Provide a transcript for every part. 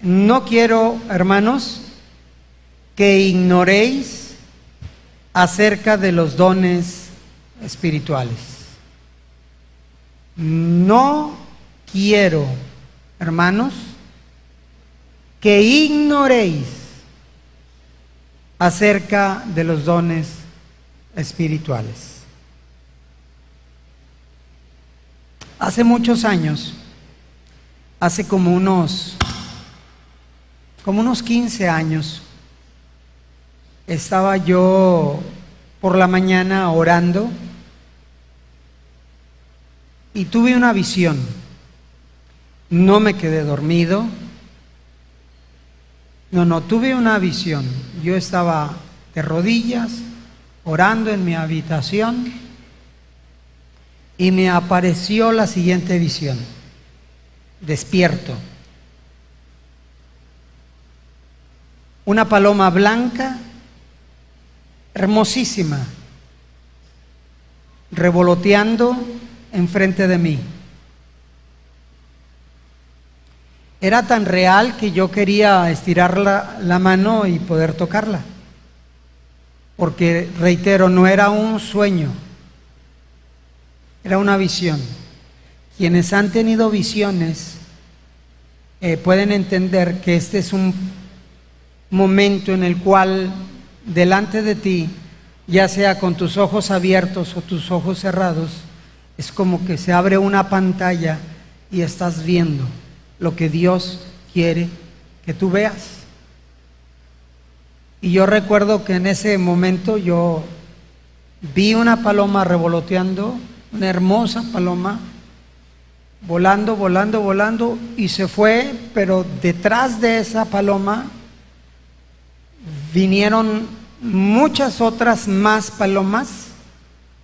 No quiero, hermanos, que ignoréis acerca de los dones espirituales. No quiero, hermanos, que ignoréis acerca de los dones espirituales. Hace muchos años, hace como unos 15 años, estaba yo por la mañana orando y tuve una visión. No me quedé dormido. No, tuve una visión. Yo estaba de rodillas, orando en mi habitación, y me apareció la siguiente visión. Despierto. Una paloma blanca, hermosísima, revoloteando enfrente de mí. Era tan real que yo quería estirar la mano y poder tocarla. Porque, reitero, no era un sueño, era una visión. Quienes han tenido visiones pueden entender que este es un momento en el cual delante de ti, ya sea con tus ojos abiertos o tus ojos cerrados, es como que se abre una pantalla y estás viendo lo que Dios quiere que tú veas. Y yo recuerdo que en ese momento yo vi una paloma revoloteando, una hermosa paloma, volando, volando, volando, y se fue, pero detrás de esa paloma vinieron muchas otras más palomas,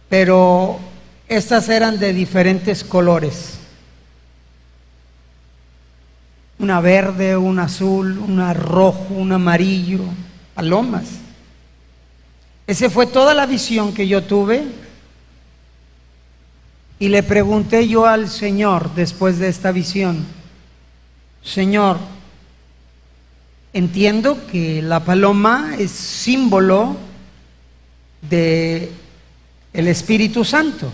pero estas eran de diferentes colores. Una verde, una azul, una rojo, un amarillo, palomas. Esa fue toda la visión que yo tuve. Y le pregunté yo al Señor después de esta visión: Señor, entiendo que la paloma es símbolo de el Espíritu Santo.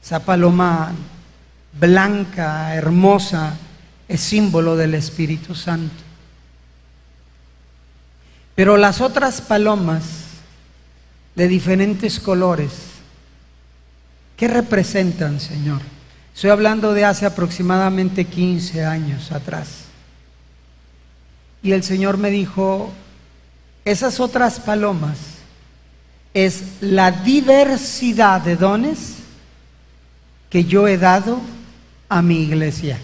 Esa paloma blanca, hermosa, es símbolo del Espíritu Santo. Pero las otras palomas de diferentes colores, ¿qué representan, Señor? Estoy hablando de hace aproximadamente 15 años atrás. Y el Señor me dijo: esas otras palomas es la diversidad de dones que yo he dado a mi iglesia,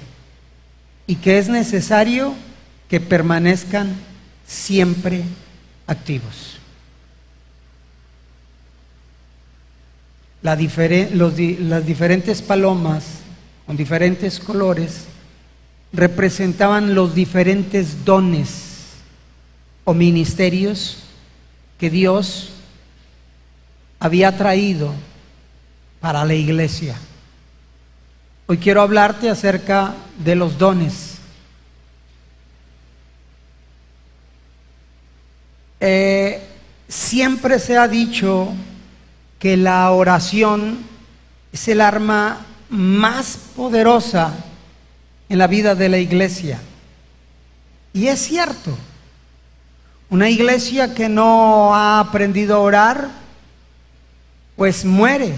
y que es necesario que permanezcan siempre activos. Las diferentes palomas con diferentes colores representaban los diferentes dones o ministerios que Dios había traído para la iglesia. Hoy quiero hablarte acerca de los dones. Siempre se ha dicho que la oración es el arma más poderosa en la vida de la iglesia. Y es cierto. Una iglesia que no ha aprendido a orar, pues muere.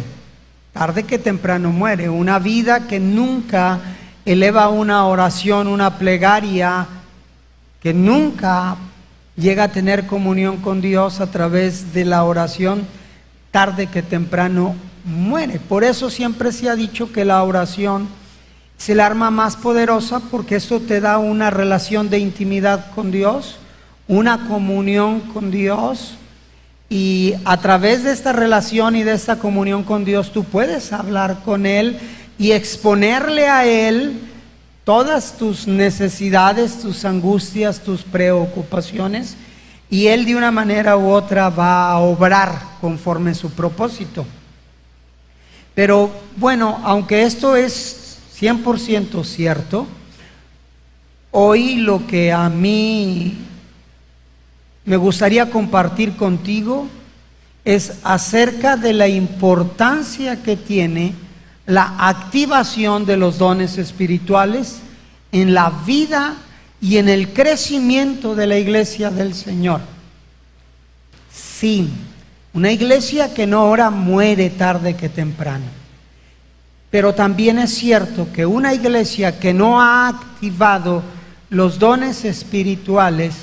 Tarde que temprano muere. Una vida que nunca eleva una oración, una plegaria, que nunca llega a tener comunión con Dios a través de la oración, tarde que temprano muere. Por eso siempre se ha dicho que la oración es el arma más poderosa, porque esto te da una relación de intimidad con Dios, una comunión con Dios. Y a través de esta relación y de esta comunión con Dios, tú puedes hablar con Él y exponerle a Él todas tus necesidades, tus angustias, tus preocupaciones, y Él de una manera u otra va a obrar conforme su propósito. Pero bueno, aunque esto es 100% cierto, Hoy lo que a mí me gustaría compartir contigo es acerca de la importancia que tiene la activación de los dones espirituales en la vida y en el crecimiento de la iglesia del Señor. Sí, una iglesia que no ora muere tarde que temprano. Pero también es cierto que una iglesia que no ha activado los dones espirituales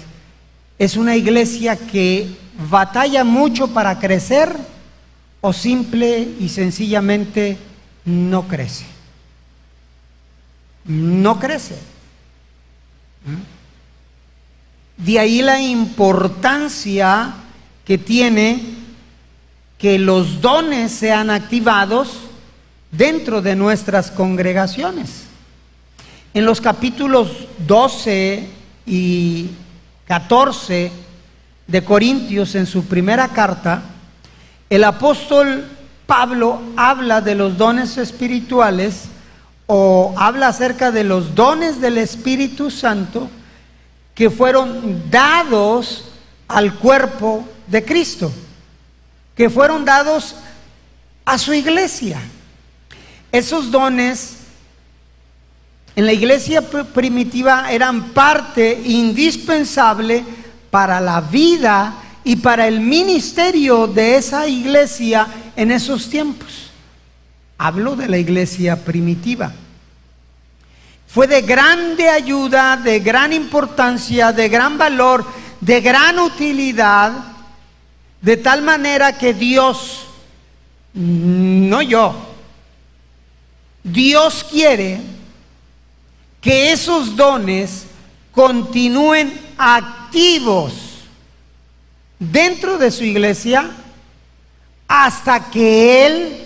es una iglesia que batalla mucho para crecer o simple y sencillamente no crece. No crece. De ahí la importancia que tiene que los dones sean activados dentro de nuestras congregaciones. En los capítulos 12 y 14 de Corintios, en su primera carta, el apóstol Pablo habla de los dones espirituales, o habla acerca de los dones del Espíritu Santo que fueron dados al cuerpo de Cristo, que fueron dados a su iglesia. Esos dones en la iglesia primitiva eran parte indispensable para la vida y para el ministerio de esa iglesia en esos tiempos. Hablo de la iglesia primitiva. Fue de grande ayuda, de gran importancia, de gran valor, de gran utilidad, de tal manera que Dios, no yo, Dios quiere que esos dones continúen activos dentro de su iglesia hasta que Él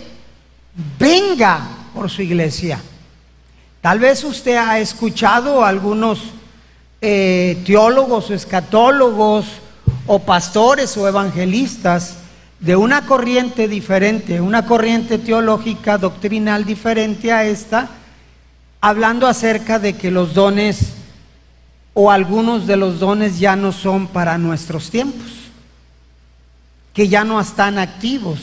venga por su iglesia. Tal vez usted ha escuchado a algunos teólogos o escatólogos o pastores o evangelistas de una corriente diferente, una corriente teológica doctrinal diferente a esta, hablando acerca de que los dones o algunos de los dones ya no son para nuestros tiempos, que ya no están activos.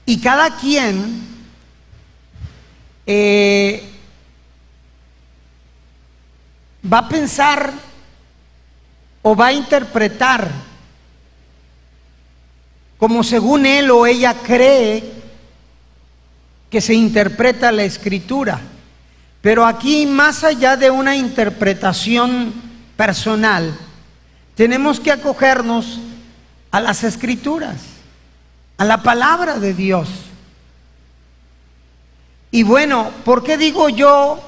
Y cada quien va a pensar o va a interpretar como según él o ella cree que se interpreta la Escritura. Pero aquí, más allá de una interpretación personal, tenemos que acogernos a las Escrituras, a la palabra de Dios. Y bueno, ¿por qué digo yo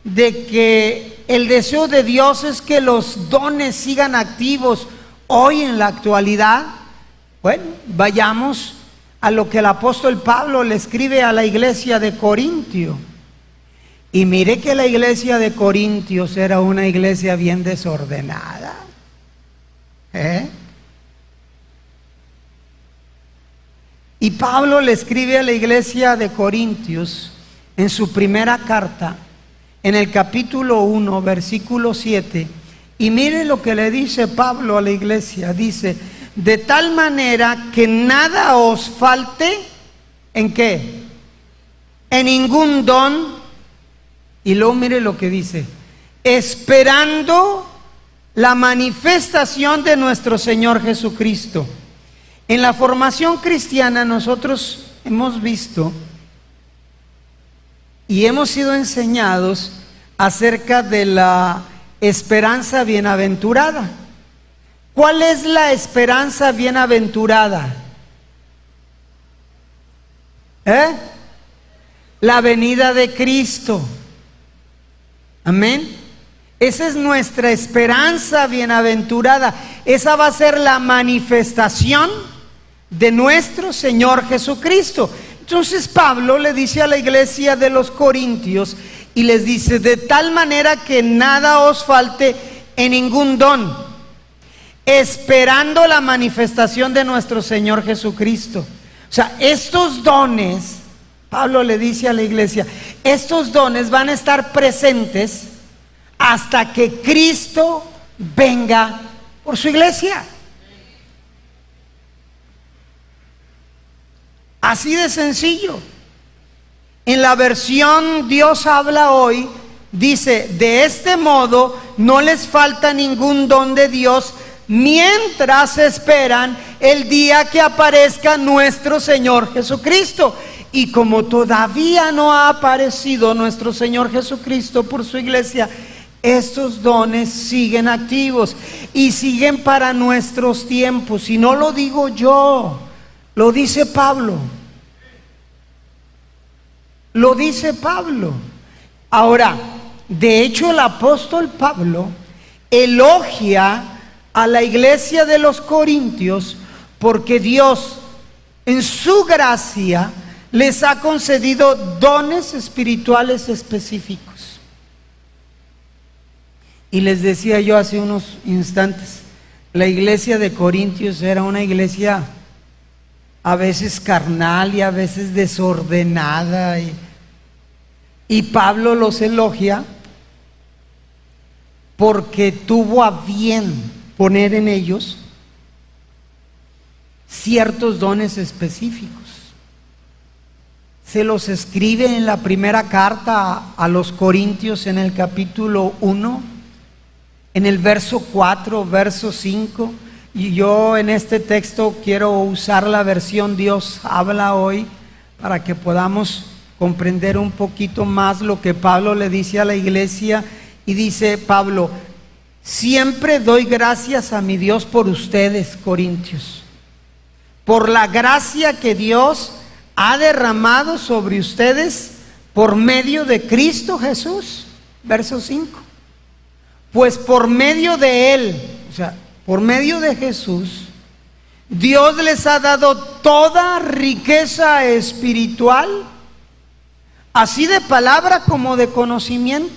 de que el deseo de Dios es que los dones sigan activos hoy en la actualidad? Bueno, vayamos a lo que el apóstol Pablo le escribe a la iglesia de Corintio. Y mire que la iglesia de Corintios era una iglesia bien desordenada. Y Pablo le escribe a la iglesia de Corintios en su primera carta, en el capítulo 1, versículo 7. Y mire lo que le dice Pablo a la iglesia. Dice: de tal manera que nada os falte, ¿en qué? En ningún don. Y luego mire lo que dice: esperando la manifestación de nuestro Señor Jesucristo. En la formación cristiana nosotros hemos visto y hemos sido enseñados acerca de la esperanza bienaventurada. ¿Cuál es la esperanza bienaventurada? La venida de Cristo. Amén. Esa es nuestra esperanza bienaventurada. Esa va a ser la manifestación de nuestro Señor Jesucristo. Entonces Pablo le dice a la iglesia de los Corintios y les dice: de tal manera que nada os falte en ningún don, esperando la manifestación de nuestro Señor Jesucristo. O sea, estos dones, Pablo le dice a la iglesia, estos dones van a estar presentes hasta que Cristo venga por su iglesia. Así de sencillo. En la versión Dios habla hoy, dice: de este modo no les falta ningún don de Dios mientras esperan el día que aparezca nuestro Señor Jesucristo. Y como todavía no ha aparecido nuestro Señor Jesucristo por su iglesia, estos dones siguen activos y siguen para nuestros tiempos. Y no lo digo yo, lo dice Pablo. Lo dice Pablo. Ahora, de hecho, el apóstol Pablo elogia a la iglesia de los Corintios porque Dios, en su gracia, les ha concedido dones espirituales específicos. Y les decía yo hace unos instantes, la iglesia de Corintios era una iglesia a veces carnal y a veces desordenada, y Pablo los elogia porque tuvo a bien poner en ellos ciertos dones específicos. Se los escribe en la primera carta a los Corintios, en el capítulo 1, en el verso 4, verso 5. Y yo en este texto quiero usar la versión Dios habla hoy para que podamos comprender un poquito más lo que Pablo le dice a la iglesia. Y dice Pablo: siempre doy gracias a mi Dios por ustedes, Corintios, por la gracia que Dios ha derramado sobre ustedes por medio de Cristo Jesús. Verso 5. Pues por medio de Él, o sea, por medio de Jesús, Dios les ha dado toda riqueza espiritual, así de palabra como de conocimiento.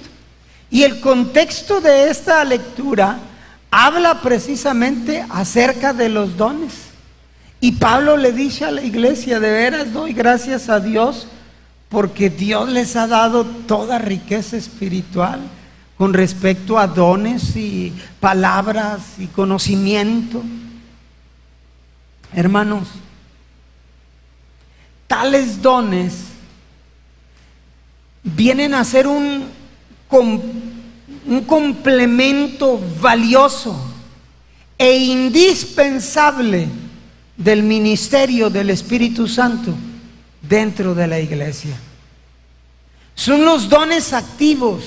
Y el contexto de esta lectura habla precisamente acerca de los dones. Y Pablo le dice a la iglesia: de veras doy gracias a Dios porque Dios les ha dado toda riqueza espiritual con respecto a dones y palabras y conocimiento. Hermanos, tales dones vienen a ser un complemento valioso e indispensable del ministerio del Espíritu Santo dentro de la iglesia. Son los dones activos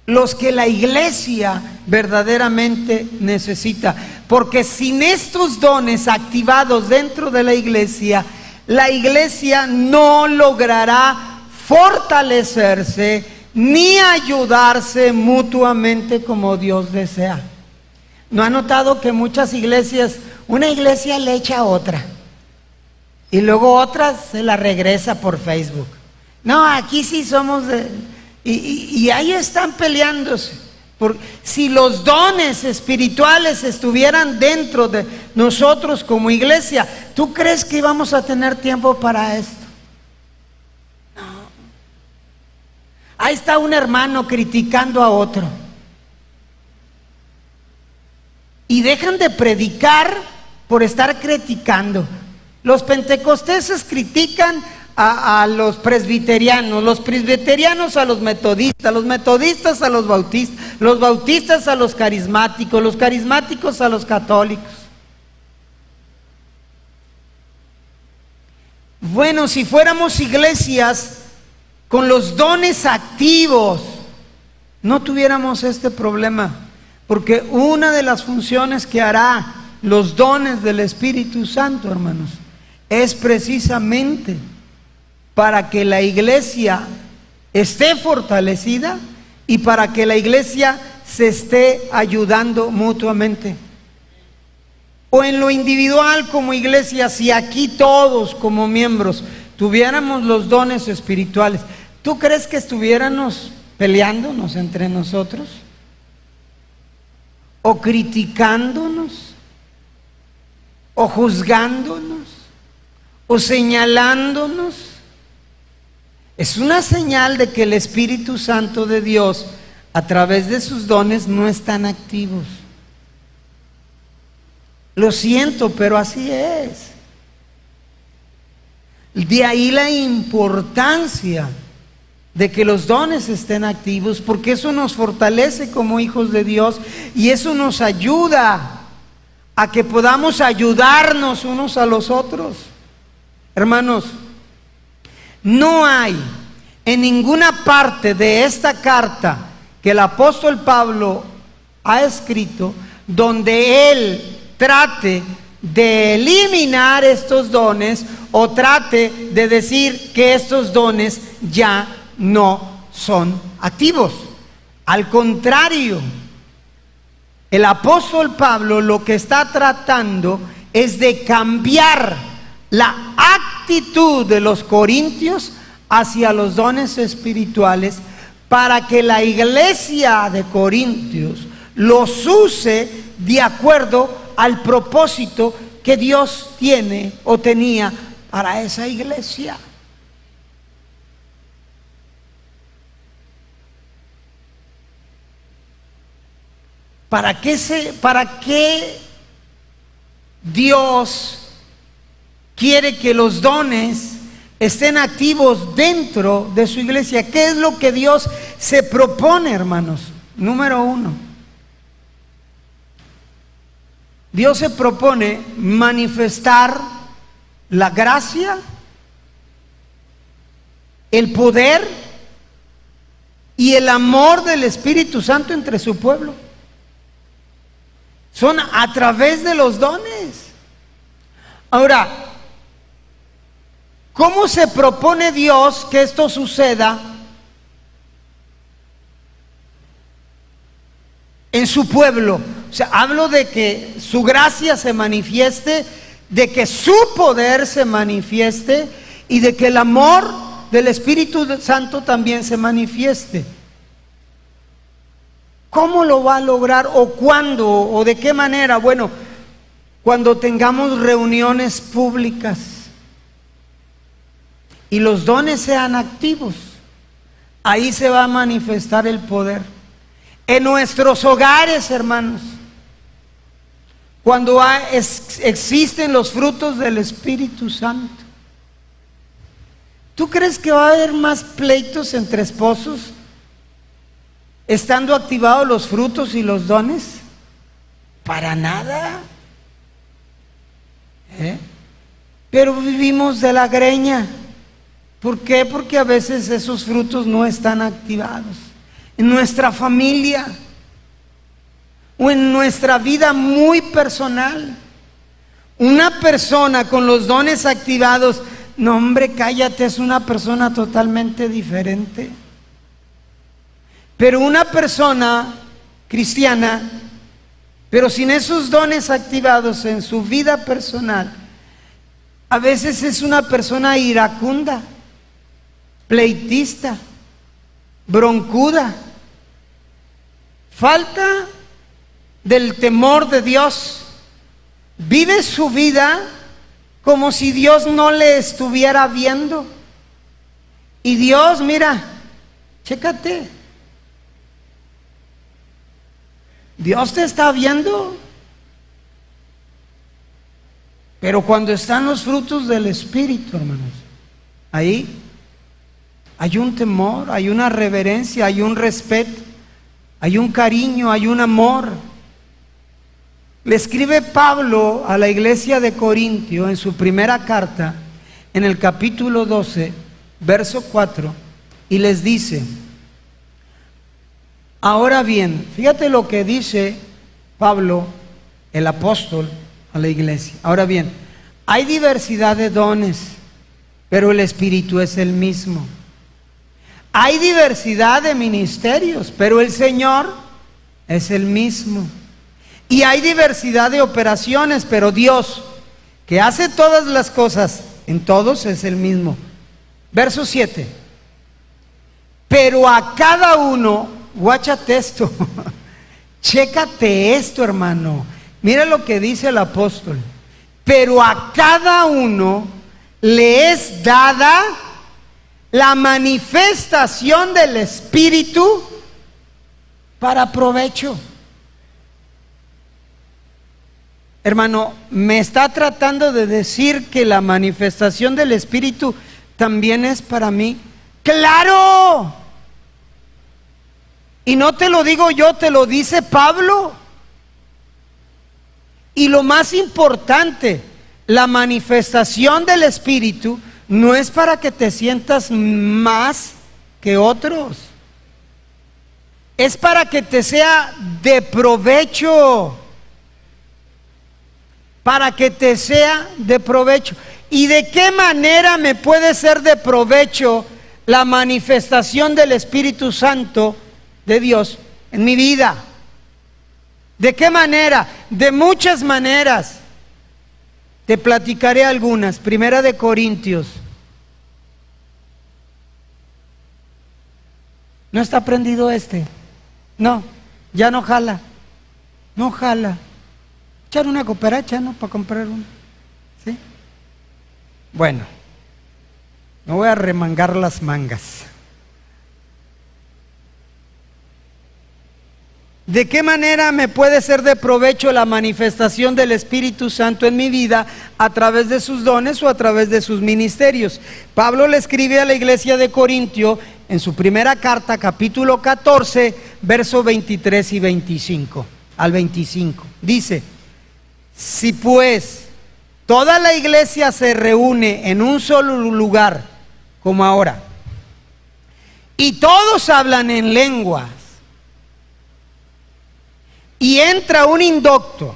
los que la iglesia verdaderamente necesita, porque sin estos dones activados dentro de la iglesia no logrará fortalecerse ni ayudarse mutuamente como Dios desea. ¿No ha notado que muchas iglesias, una iglesia le echa a otra y luego otra se la regresa por Facebook? No, aquí sí somos y ahí están peleándose. Si los dones espirituales estuvieran dentro de nosotros como iglesia, ¿tú crees que íbamos a tener tiempo para esto? No. Ahí está un hermano criticando a otro. Y dejan de predicar por estar criticando. Los pentecosteses critican a los presbiterianos a los metodistas a los bautistas a los carismáticos a los católicos. Bueno, si fuéramos iglesias con los dones activos, no tuviéramos este problema, porque una de las funciones que hará los dones del Espíritu Santo, hermanos, es precisamente para que la iglesia esté fortalecida y para que la iglesia se esté ayudando mutuamente. O en lo individual como iglesia, si aquí todos como miembros tuviéramos los dones espirituales, ¿tú crees que estuviéramos peleándonos entre nosotros? ¿O criticándonos? ¿O juzgándonos? ¿O señalándonos? Es una señal de que el Espíritu Santo de Dios, a través de sus dones, no están activos. Lo siento, pero así es. De ahí la importancia de que los dones estén activos, porque eso nos fortalece como hijos de Dios y eso nos ayuda a que podamos ayudarnos unos a los otros. Hermanos, no hay en ninguna parte de esta carta que el apóstol Pablo ha escrito donde él trate de eliminar estos dones o trate de decir que estos dones ya no son activos. Al contrario, el apóstol Pablo lo que está tratando es de cambiar la actitud de los corintios hacia los dones espirituales para que la iglesia de Corintios los use de acuerdo al propósito que Dios tiene o tenía para esa iglesia. ¿Para qué Dios quiere que los dones estén activos dentro de su iglesia? ¿Qué es lo que Dios se propone, hermanos? Número uno, Dios se propone manifestar la gracia, el poder y el amor del Espíritu Santo entre su pueblo. Son a través de los dones. Ahora, ¿cómo se propone Dios que esto suceda en su pueblo? O sea, hablo de que su gracia se manifieste, de que su poder se manifieste y de que el amor del Espíritu Santo también se manifieste. ¿Cómo lo va a lograr o cuándo o de qué manera? Bueno, cuando tengamos reuniones públicas y los dones sean activos, ahí se va a manifestar el poder. En nuestros hogares, hermanos, cuando existen los frutos del Espíritu Santo, ¿tú crees que va a haber más pleitos entre esposos estando activados los frutos y los dones? Para nada. Pero vivimos de la greña. ¿Por qué? Porque a veces esos frutos no están activados en nuestra familia o en nuestra vida muy personal. Una persona con los dones activados, no hombre, cállate, es una persona totalmente diferente. Pero una persona cristiana, pero sin esos dones activados en su vida personal, a veces es una persona iracunda, pleitista, broncuda, falta del temor de Dios, vive su vida como si Dios no le estuviera viendo. Y Dios, mira, chécate, Dios te está viendo. Pero cuando están los frutos del Espíritu, hermanos, ahí hay un temor, hay una reverencia, hay un respeto, hay un cariño, hay un amor. Le escribe Pablo a la iglesia de Corintio en su primera carta, en el capítulo 12, verso 4, y les dice: ahora bien, fíjate lo que dice Pablo, el apóstol, a la iglesia. Ahora bien, hay diversidad de dones, pero el Espíritu es el mismo. Hay diversidad de ministerios, pero el Señor es el mismo. Y hay diversidad de operaciones, pero Dios, que hace todas las cosas en todos, es el mismo. Verso 7. Pero a cada uno, guáchate esto, chécate esto, hermano. Mira lo que dice el apóstol. Pero a cada uno le es dada la manifestación del Espíritu para provecho. Hermano, ¿me está tratando de decir que la manifestación del Espíritu también es para mí? ¡Claro! Y no te lo digo yo, te lo dice Pablo. Y lo más importante, la manifestación del Espíritu no es para que te sientas más que otros. Es para que te sea de provecho. Para que te sea de provecho. ¿Y de qué manera me puede ser de provecho la manifestación del Espíritu Santo de Dios en mi vida? ¿De qué manera? De muchas maneras. Te platicaré algunas. Primera de Corintios. ¿No está prendido este? No, ya no jala. No jala. Echar una cooperacha, ¿no? Para comprar uno. ¿Sí? Bueno, me voy a remangar las mangas. ¿De qué manera me puede ser de provecho la manifestación del Espíritu Santo en mi vida a través de sus dones o a través de sus ministerios? Pablo le escribe a la iglesia de Corintio en su primera carta, capítulo 14, versos 23 y 25 al 25. Dice: si pues toda la iglesia se reúne en un solo lugar, como ahora, y todos hablan en lenguas, y entra un indocto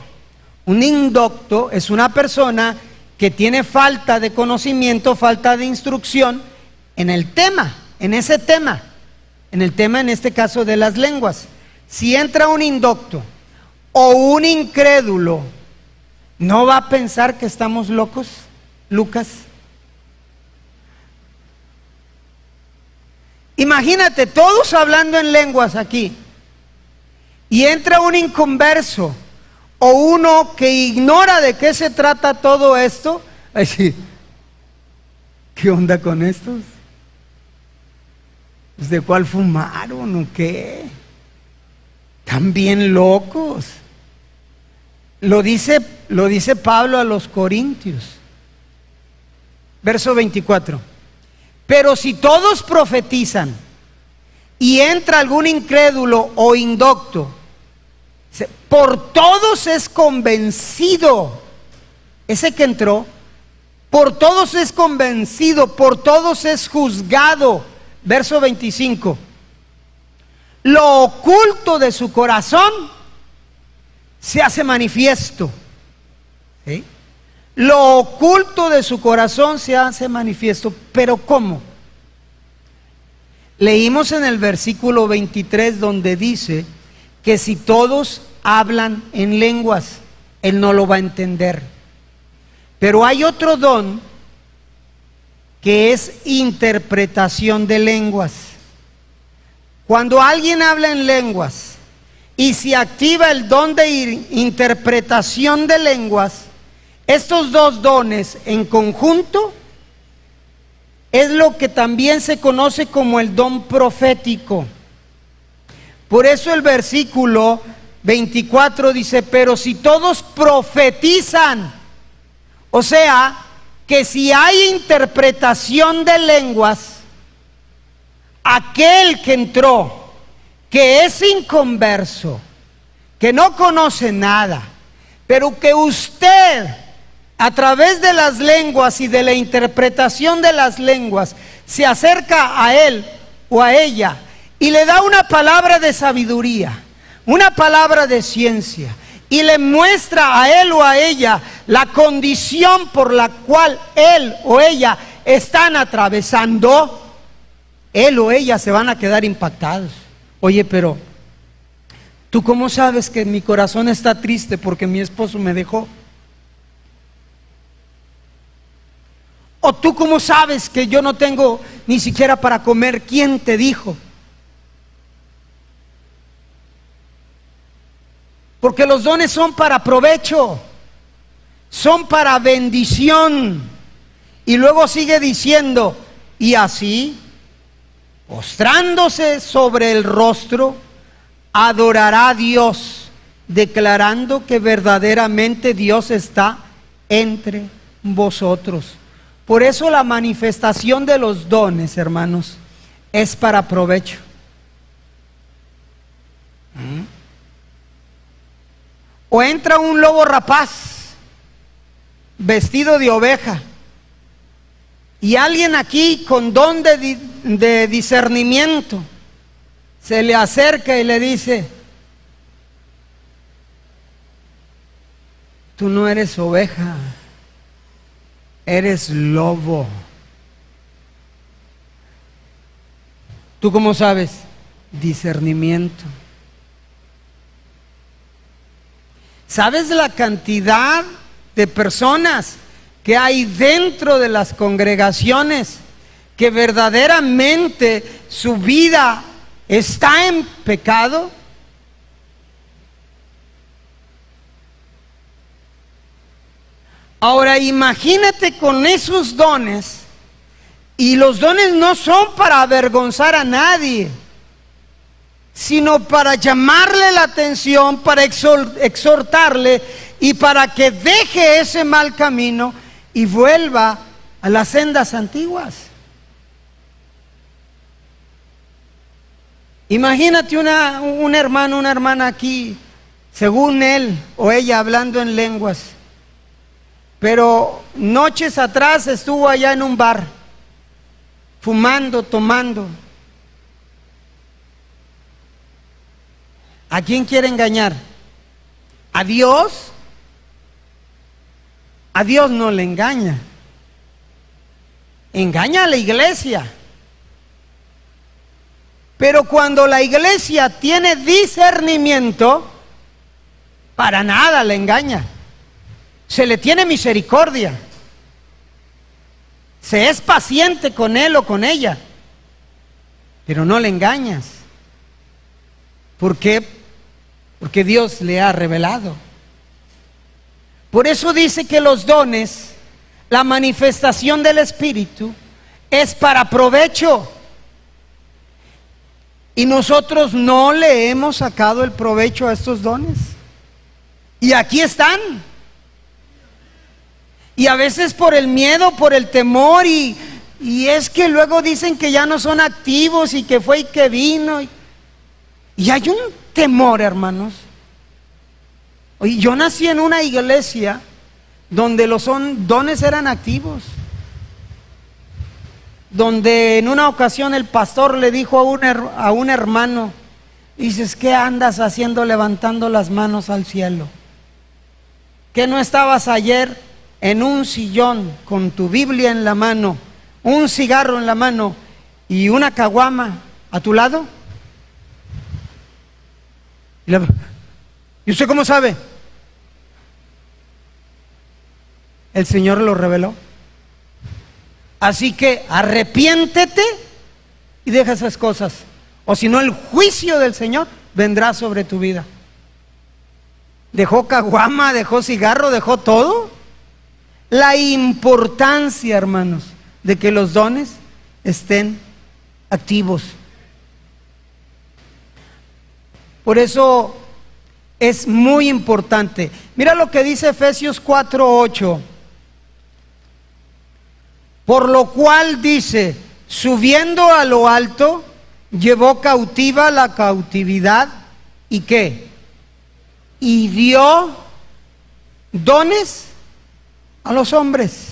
es una persona que tiene falta de conocimiento, falta de instrucción en el tema, en este caso de las lenguas. Si entra un indocto o un incrédulo, ¿no va a pensar que estamos locos, Lucas? Imagínate, todos hablando en lenguas aquí, y entra un inconverso o uno que ignora de qué se trata todo esto. Así, ¿qué onda con estos? Pues, ¿de cuál fumaron o qué? ¿Están bien locos? Lo dice Pablo a los Corintios. Verso 24. Pero si todos profetizan y entra algún incrédulo o indocto, por todos es convencido. Ese que entró, por todos es convencido, por todos es juzgado. Verso 25. Lo oculto de su corazón se hace manifiesto. ¿Sí? Lo oculto de su corazón se hace manifiesto. ¿Pero cómo? Leímos en el versículo 23 donde dice que si todos hablan en lenguas, él no lo va a entender. Pero hay otro don que es interpretación de lenguas. Cuando alguien habla en lenguas y se activa el don de interpretación de lenguas, estos dos dones en conjunto es lo que también se conoce como el don profético. Por eso el versículo 24 dice: pero si todos profetizan, o sea, que si hay interpretación de lenguas, aquel que entró, que es inconverso, que no conoce nada, pero que usted, a través de las lenguas y de la interpretación de las lenguas, se acerca a él o a ella y le da una palabra de sabiduría, una palabra de ciencia, y le muestra a él o a ella la condición por la cual él o ella están atravesando, él o ella se van a quedar impactados. Oye, pero ¿tú cómo sabes que mi corazón está triste porque mi esposo me dejó? ¿O tú cómo sabes que yo no tengo ni siquiera para comer? ¿Quién te dijo? Porque los dones son para provecho, son para bendición. Y luego sigue diciendo: y así postrándose sobre el rostro, adorará a Dios, declarando que verdaderamente Dios está entre vosotros. Por eso la manifestación de los dones, hermanos, es para provecho. O entra un lobo rapaz vestido de oveja y alguien aquí con don de discernimiento se le acerca y le dice: tú no eres oveja, eres lobo. ¿Tú cómo sabes? Discernimiento. ¿Sabes la cantidad de personas que hay dentro de las congregaciones que verdaderamente su vida está en pecado? Ahora imagínate con esos dones, y los dones no son para avergonzar a nadie, sino para llamarle la atención, para exhortarle y para que deje ese mal camino y vuelva a las sendas antiguas. Imagínate un hermano, una hermana aquí, según él o ella hablando en lenguas, pero noches atrás estuvo allá en un bar, fumando, tomando. ¿A quién quiere engañar? ¿A Dios? A Dios no le engaña. Engaña a la iglesia. Pero cuando la iglesia tiene discernimiento, para nada le engaña. Se le tiene misericordia. Se es paciente con él o con ella, pero no le engañas. ¿Por qué? Porque Dios le ha revelado. Por eso dice que los dones, la manifestación del Espíritu, es para provecho. Y nosotros no le hemos sacado el provecho a estos dones. Y aquí están. Y a veces por el miedo, por el temor, y es que luego dicen que ya no son activos y que fue y que vino. Y hay un temor, hermanos. Oye, yo nací en una iglesia donde los dones eran activos, donde en una ocasión el pastor le dijo a un hermano: dices, ¿qué andas haciendo levantando las manos al cielo? ¿Que no estabas ayer en un sillón con tu Biblia en la mano, un cigarro en la mano y una caguama a tu lado? ¿Y usted cómo sabe? El Señor lo reveló. Así que arrepiéntete y deja esas cosas, o si no el juicio del Señor vendrá sobre tu vida. Dejó caguama, dejó cigarro, dejó todo. La importancia, hermanos, de que los dones estén activos. Por eso es muy importante. Mira lo que dice Efesios 4:8. Por lo cual dice: subiendo a lo alto, llevó cautiva la cautividad. ¿Y qué? Y dio dones a los hombres.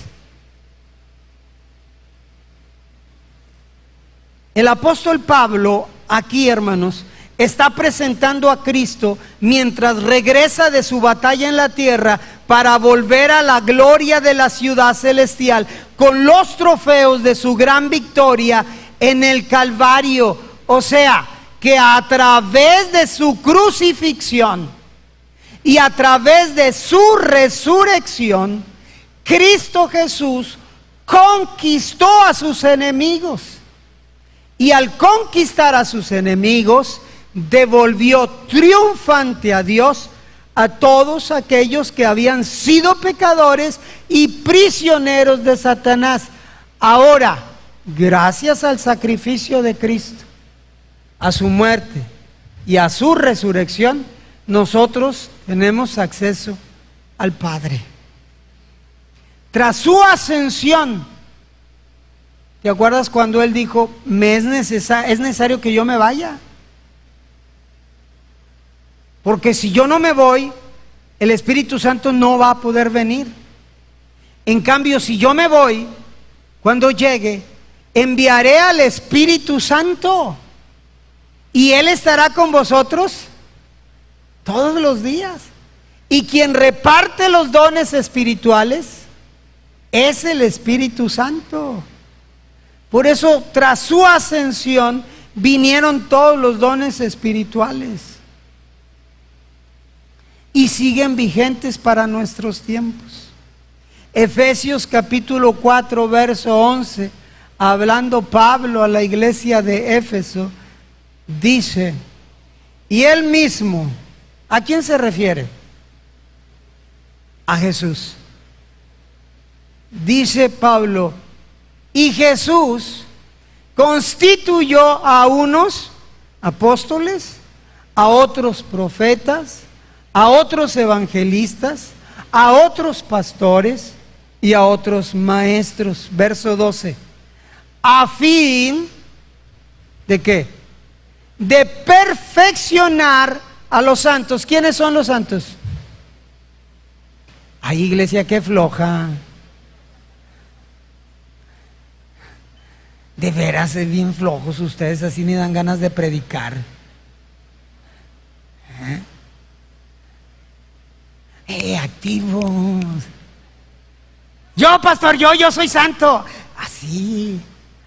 El apóstol Pablo aquí, hermanos, está presentando a Cristo mientras regresa de su batalla en la tierra para volver a la gloria de la ciudad celestial con los trofeos de su gran victoria en el Calvario. O sea, que a través de su crucifixión y a través de su resurrección, Cristo Jesús conquistó a sus enemigos. Y al conquistar a sus enemigos, devolvió triunfante a Dios a todos aquellos que habían sido pecadores y prisioneros de Satanás. Ahora, gracias al sacrificio de Cristo, a su muerte y a su resurrección, nosotros tenemos acceso al Padre. Tras su ascensión, ¿te acuerdas cuando Él dijo, es necesario que yo me vaya? Porque si yo no me voy, el Espíritu Santo no va a poder venir. En cambio, si yo me voy, cuando llegue, enviaré al Espíritu Santo y Él estará con vosotros todos los días. Y quien reparte los dones espirituales es el Espíritu Santo. Por eso, tras su ascensión, vinieron todos los dones espirituales y siguen vigentes para nuestros tiempos. Efesios capítulo 4, verso 11, hablando Pablo a la iglesia de Éfeso, dice, y Él mismo, ¿a quién se refiere? A Jesús. Dice Pablo, y Jesús constituyó a unos apóstoles, a otros profetas, a otros evangelistas, a otros pastores y a otros maestros. Verso 12. A fin de ¿qué? De perfeccionar a los santos. ¿Quiénes son los santos? Ay, iglesia, qué floja. De veras, es bien flojos ustedes, así ni dan ganas de predicar. Activos. Yo, pastor, yo soy santo. Así,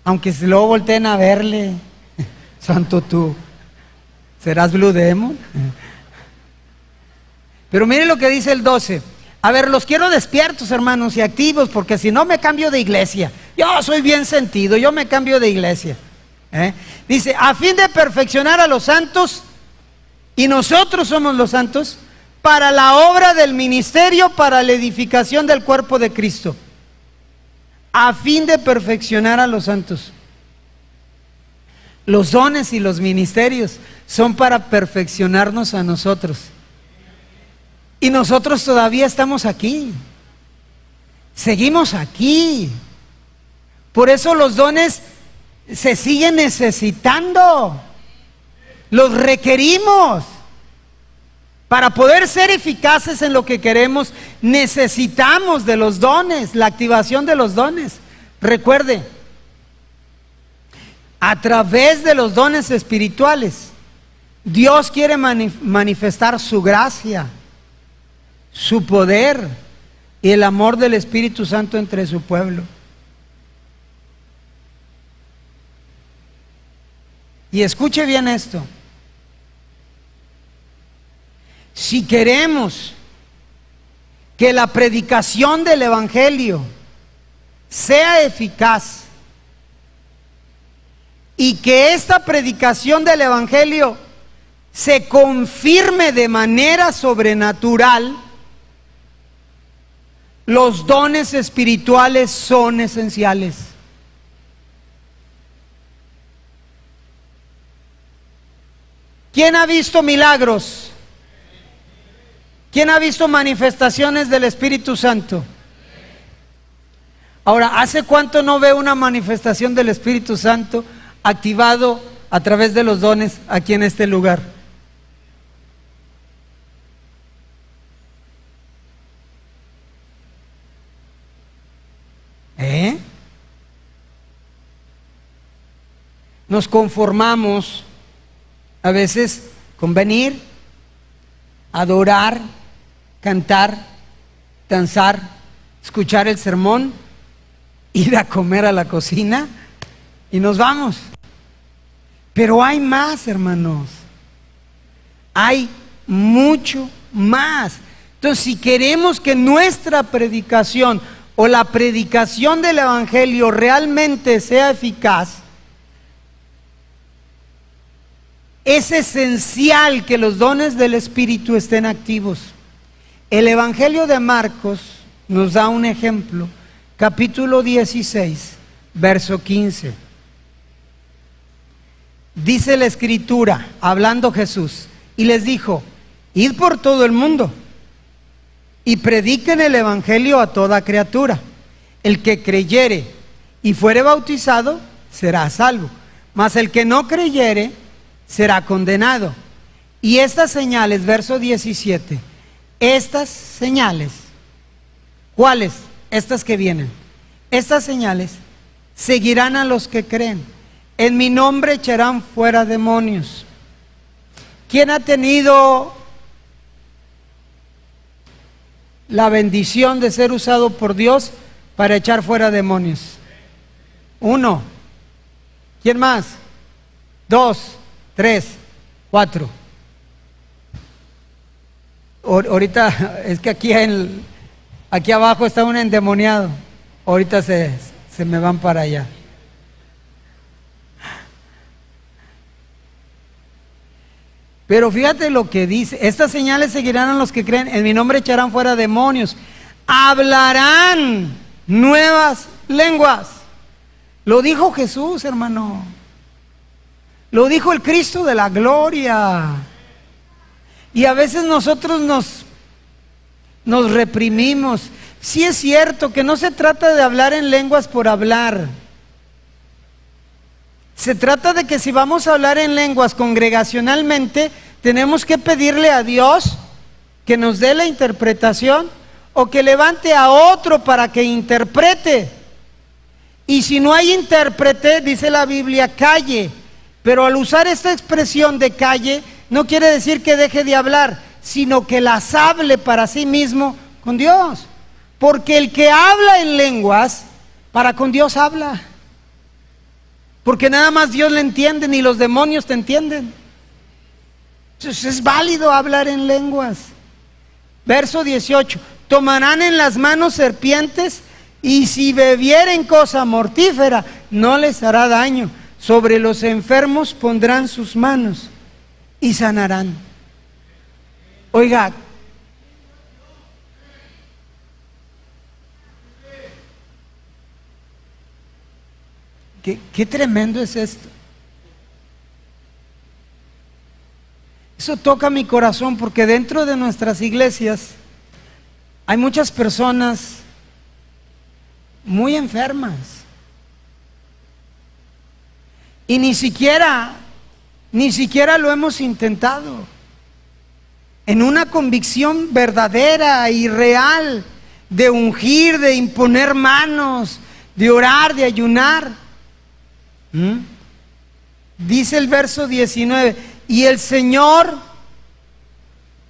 aunque luego volteen a verle. Santo tú. ¿Serás Blue Demon? Pero miren lo que dice el 12. A ver, los quiero despiertos, hermanos, y activos, porque si no me cambio de iglesia. Yo soy bien sentido, yo me cambio de iglesia. Dice, a fin de perfeccionar a los santos, y nosotros somos los santos, para la obra del ministerio, para la edificación del cuerpo de Cristo. A fin de perfeccionar a los santos. Los dones y los ministerios son para perfeccionarnos a nosotros. Y nosotros todavía estamos aquí. Seguimos aquí. Por eso los dones se siguen necesitando. Los requerimos. Para poder ser eficaces en lo que queremos, necesitamos de los dones, la activación de los dones. Recuerde, a través de los dones espirituales, Dios quiere manifestar su gracia, su poder y el amor del Espíritu Santo entre su pueblo. Y escuche bien esto. Si queremos que la predicación del Evangelio sea eficaz y que esta predicación del Evangelio se confirme de manera sobrenatural, los dones espirituales son esenciales. ¿Quién ha visto milagros? ¿Quién ha visto manifestaciones del Espíritu Santo? Ahora, ¿hace cuánto no ve una manifestación del Espíritu Santo activado a través de los dones aquí en este lugar? Nos conformamos a veces con venir, adorar, cantar, danzar, escuchar el sermón, ir a comer a la cocina y nos vamos. Pero hay más, hermanos. Hay mucho más. Entonces, si queremos que nuestra predicación o la predicación del Evangelio realmente sea eficaz, es esencial que los dones del Espíritu estén activos. El Evangelio de Marcos nos da un ejemplo, capítulo 16, verso 15. Dice la Escritura, hablando Jesús, y les dijo: id por todo el mundo y prediquen el evangelio a toda criatura. El que creyere y fuere bautizado será salvo, mas el que no creyere será condenado. Y estas señales, verso 17, estas señales, ¿cuáles? Estas que vienen. Estas señales seguirán a los que creen. En mi nombre echarán fuera demonios. ¿Quién ha tenido la bendición de ser usado por Dios para echar fuera demonios? Uno. ¿Quién más? Dos, tres, cuatro. Ahorita es que aquí abajo está un endemoniado. Ahorita se me van para allá. Pero fíjate lo que dice: estas señales seguirán a los que creen, en mi nombre echarán fuera demonios, hablarán nuevas lenguas. Lo dijo Jesús, hermano. Lo dijo el Cristo de la gloria. Y a veces nosotros nos reprimimos. Sí es cierto que no se trata de hablar en lenguas por hablar. Se trata de que si vamos a hablar en lenguas congregacionalmente, tenemos que pedirle a Dios que nos dé la interpretación o que levante a otro para que interprete. Y si no hay intérprete, dice la Biblia, calle. Pero al usar esta expresión de calle, no quiere decir que deje de hablar, sino que las hable para sí mismo con Dios. Porque el que habla en lenguas, para con Dios habla. Porque nada más Dios le entiende, ni los demonios te entienden. Entonces es válido hablar en lenguas. Verso 18: tomarán en las manos serpientes, y si bebieren cosa mortífera, no les hará daño. Sobre los enfermos pondrán sus manos y sanarán. Oiga, qué tremendo es esto. Eso toca mi corazón, porque dentro de nuestras iglesias hay muchas personas muy enfermas y ni siquiera lo hemos intentado en una convicción verdadera y real de ungir, de imponer manos, de orar, de ayunar. Dice el verso 19: y el Señor,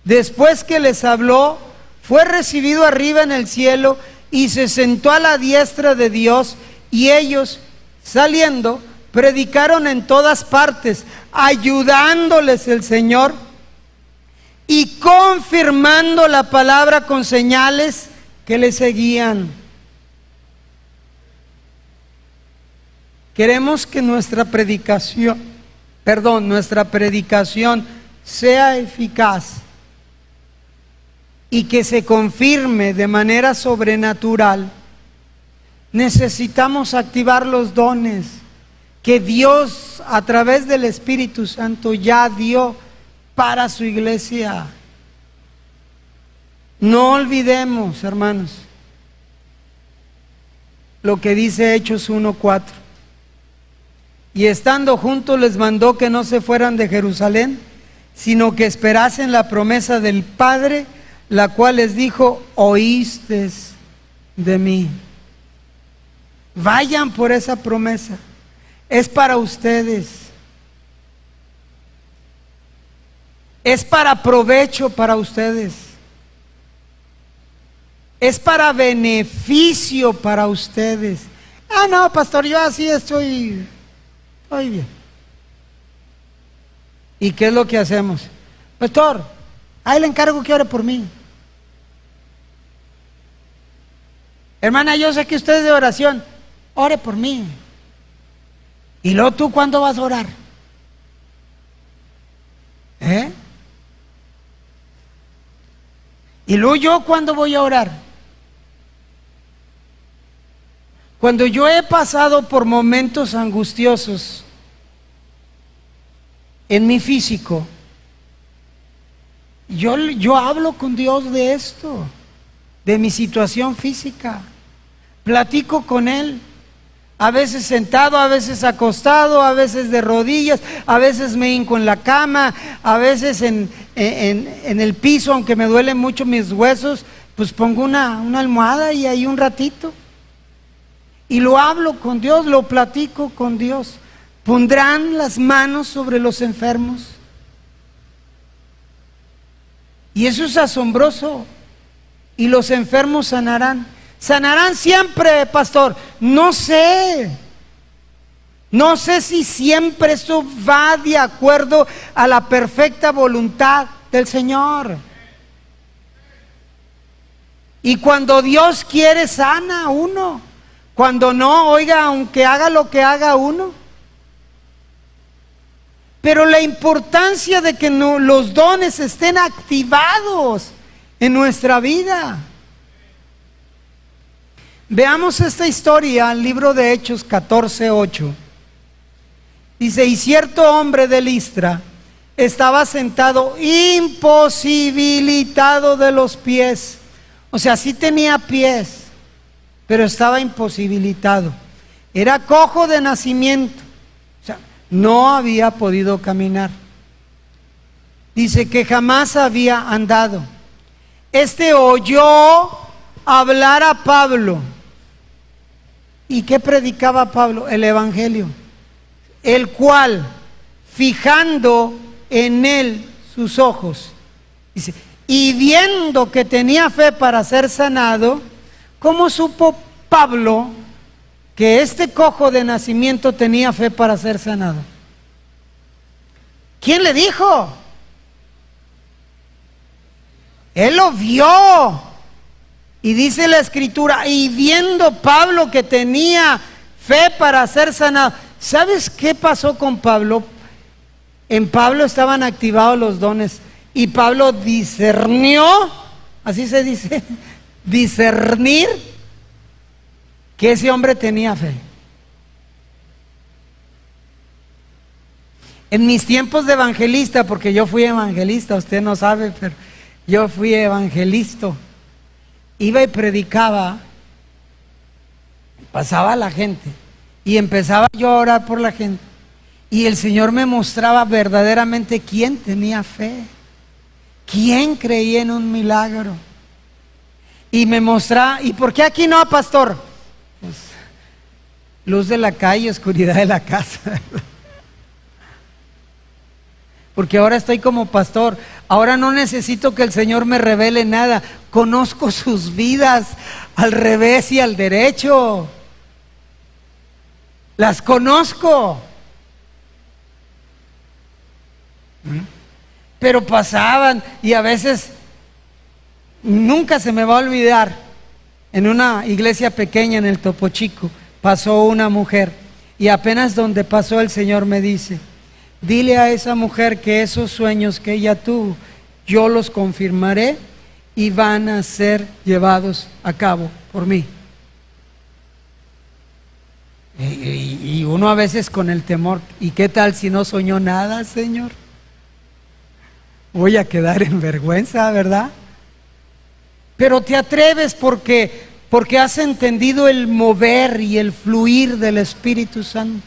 después que les habló, fue recibido arriba en el cielo y se sentó a la diestra de Dios. Y ellos, saliendo, predicaron en todas partes, ayudándoles el Señor y confirmando la palabra con señales que le seguían. Queremos que nuestra predicación sea eficaz y que se confirme de manera sobrenatural. Necesitamos activar los dones que Dios a través del Espíritu Santo ya dio para su iglesia. No olvidemos, hermanos, lo que dice Hechos 1:4. Y estando juntos les mandó que no se fueran de Jerusalén, sino que esperasen la promesa del Padre, la cual les dijo: oísteis de mí. Vayan por esa promesa. Es para ustedes. Es para provecho para ustedes. Es para beneficio para ustedes. Ah, no, pastor, yo así estoy bien. ¿Y qué es lo que hacemos? Pastor, ahí le encargo que ore por mí. Hermana, yo sé que usted es de oración, ore por mí. ¿Y luego tú cuándo vas a orar? ¿Y luego yo cuándo voy a orar? Cuando yo he pasado por momentos angustiosos en mi físico, yo hablo con Dios de esto, de mi situación física. Platico con Él, a veces sentado, a veces acostado, a veces de rodillas, a veces me hinco en la cama, a veces en el piso, aunque me duelen mucho mis huesos, pues pongo una almohada y ahí un ratito. Y lo hablo con Dios, lo platico con Dios. ¿Pondrán las manos sobre los enfermos? Y eso es asombroso. Y los enfermos sanarán. ¿Sanarán siempre, pastor? No sé. No sé si siempre esto va de acuerdo a la perfecta voluntad del Señor. Y cuando Dios quiere, sana a uno. Cuando no, oiga, aunque haga lo que haga uno. Pero la importancia de que los dones estén activados en nuestra vida. Veamos esta historia, el libro de Hechos 14:8. Dice: y cierto hombre de Listra estaba sentado imposibilitado de los pies. O sea, sí tenía pies, pero estaba imposibilitado. Era cojo de nacimiento. O sea, no había podido caminar. Dice que jamás había andado. Este oyó hablar a Pablo. ¿Y qué predicaba Pablo? El Evangelio. El cual, fijando en él sus ojos, dice, y viendo que tenía fe para ser sanado, ¿cómo supo Pablo que este cojo de nacimiento tenía fe para ser sanado? ¿Quién le dijo? Él lo vio. Y dice la Escritura, y viendo Pablo que tenía fe para ser sanado. ¿Sabes qué pasó con Pablo? En Pablo estaban activados los dones. Y Pablo discernió, así se dice, discernir, que ese hombre tenía fe. En mis tiempos de evangelista, porque yo fui evangelista, usted no sabe, pero yo fui evangelista. Iba y predicaba, pasaba a la gente y empezaba yo a orar por la gente. Y el Señor me mostraba verdaderamente quién tenía fe, quién creía en un milagro. Y me mostraba, ¿y por qué aquí no, pastor? Pues, luz de la calle, oscuridad de la casa. Porque ahora estoy como pastor. Ahora no necesito que el Señor me revele nada. Conozco sus vidas al revés y al derecho. Las conozco. Pero pasaban y a veces, nunca se me va a olvidar, en una iglesia pequeña en el Topo Chico, pasó una mujer y apenas donde pasó el Señor me dice: dile a esa mujer que esos sueños que ella tuvo, yo los confirmaré y van a ser llevados a cabo por mí. Y uno a veces con el temor, ¿y qué tal si no soñó nada, Señor? Voy a quedar en vergüenza, ¿verdad? Pero te atreves porque has entendido el mover y el fluir del Espíritu Santo.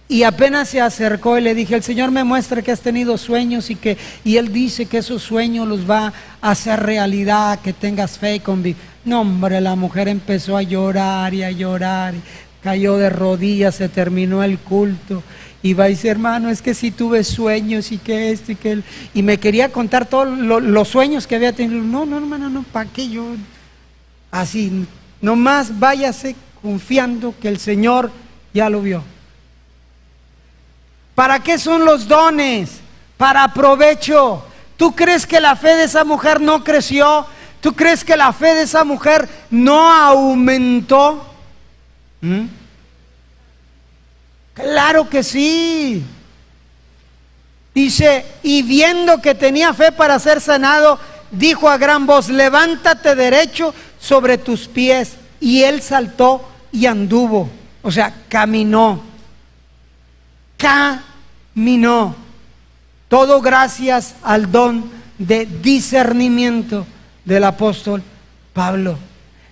Y apenas se acercó y le dije: el Señor me muestra que has tenido sueños y Él dice que esos sueños los va a hacer realidad, que tengas fe y convicción. No, hombre, la mujer empezó a llorar y a llorar, cayó de rodillas, se terminó el culto. Y va y dice: hermano, es que sí tuve sueños y que esto y que él. Y me quería contar todos los sueños que había tenido. No, hermano, no, ¿para qué yo? Así, nomás váyase confiando que el Señor ya lo vio. ¿Para qué son los dones? Para provecho. ¿Tú crees que la fe de esa mujer no creció? ¿Tú crees que la fe de esa mujer no aumentó? Claro que sí. Dice: y viendo que tenía fe para ser sanado, dijo a gran voz: levántate derecho sobre tus pies. Y él saltó y anduvo, o sea, caminó. Caminó. Todo gracias al don de discernimiento del apóstol Pablo.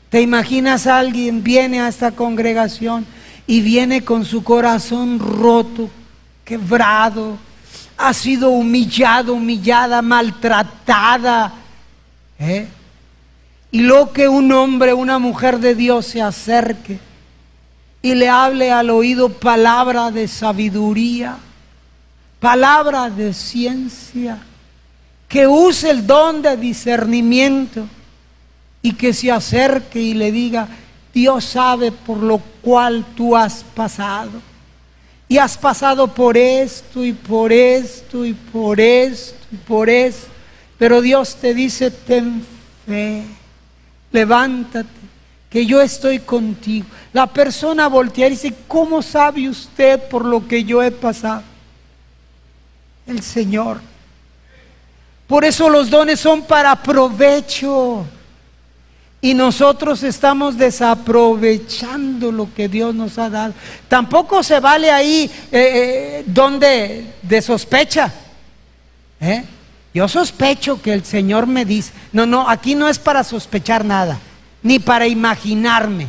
¿Te imaginas a alguien viene a esta congregación y viene con su corazón roto, quebrado, ha sido humillado, humillada, maltratada, y luego que un hombre, una mujer de Dios se acerque y le hable al oído palabra de sabiduría, palabra de ciencia, que use el don de discernimiento y que se acerque y le diga: Dios sabe por lo cual tú has pasado, y has pasado por esto y por esto y por esto y por esto, pero Dios te dice: ten fe, levántate, que yo estoy contigo. La persona voltea y dice: ¿cómo sabe usted por lo que yo he pasado? El Señor. Por eso los dones son para provecho, y nosotros estamos desaprovechando lo que Dios nos ha dado. Tampoco se vale ahí don de sospecha. Yo sospecho que el Señor me dice. No, aquí no es para sospechar nada, ni para imaginarme.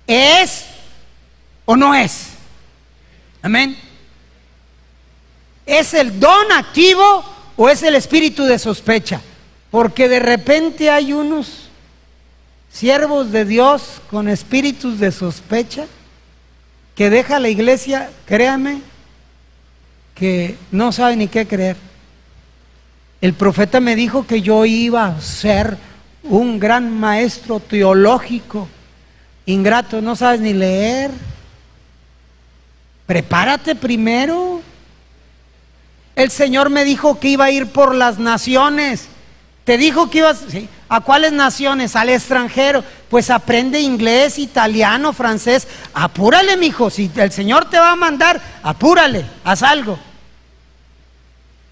¿Es o no es? Amén. ¿Es el don activo o es el espíritu de sospecha? Porque de repente hay unos siervos de Dios con espíritus de sospecha que deja la iglesia, créame, que no sabe ni qué creer. El profeta me dijo que yo iba a ser un gran maestro teológico. Ingrato, no sabes ni leer. Prepárate primero. El Señor me dijo que iba a ir por las naciones. Te dijo que ibas, ¿sí? ¿A cuáles naciones? Al extranjero. Pues aprende inglés, italiano, francés. Apúrale, mijo. Si el Señor te va a mandar, apúrale, haz algo.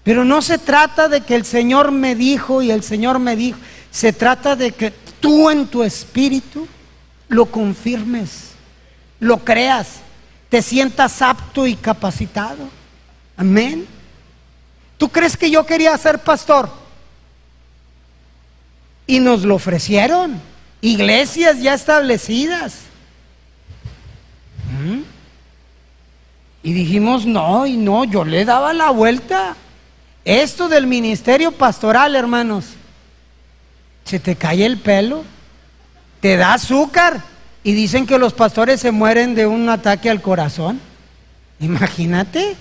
Pero no se trata de que el Señor me dijo y el Señor me dijo. Se trata de que tú en tu espíritu lo confirmes, lo creas, te sientas apto y capacitado. Amén. ¿Tú crees que yo quería ser pastor? Y nos lo ofrecieron, iglesias ya establecidas. Y dijimos no, y no, yo le daba la vuelta. Esto del ministerio pastoral, hermanos, se te cae el pelo, te da azúcar, y dicen que los pastores se mueren de un ataque al corazón. Imagínate.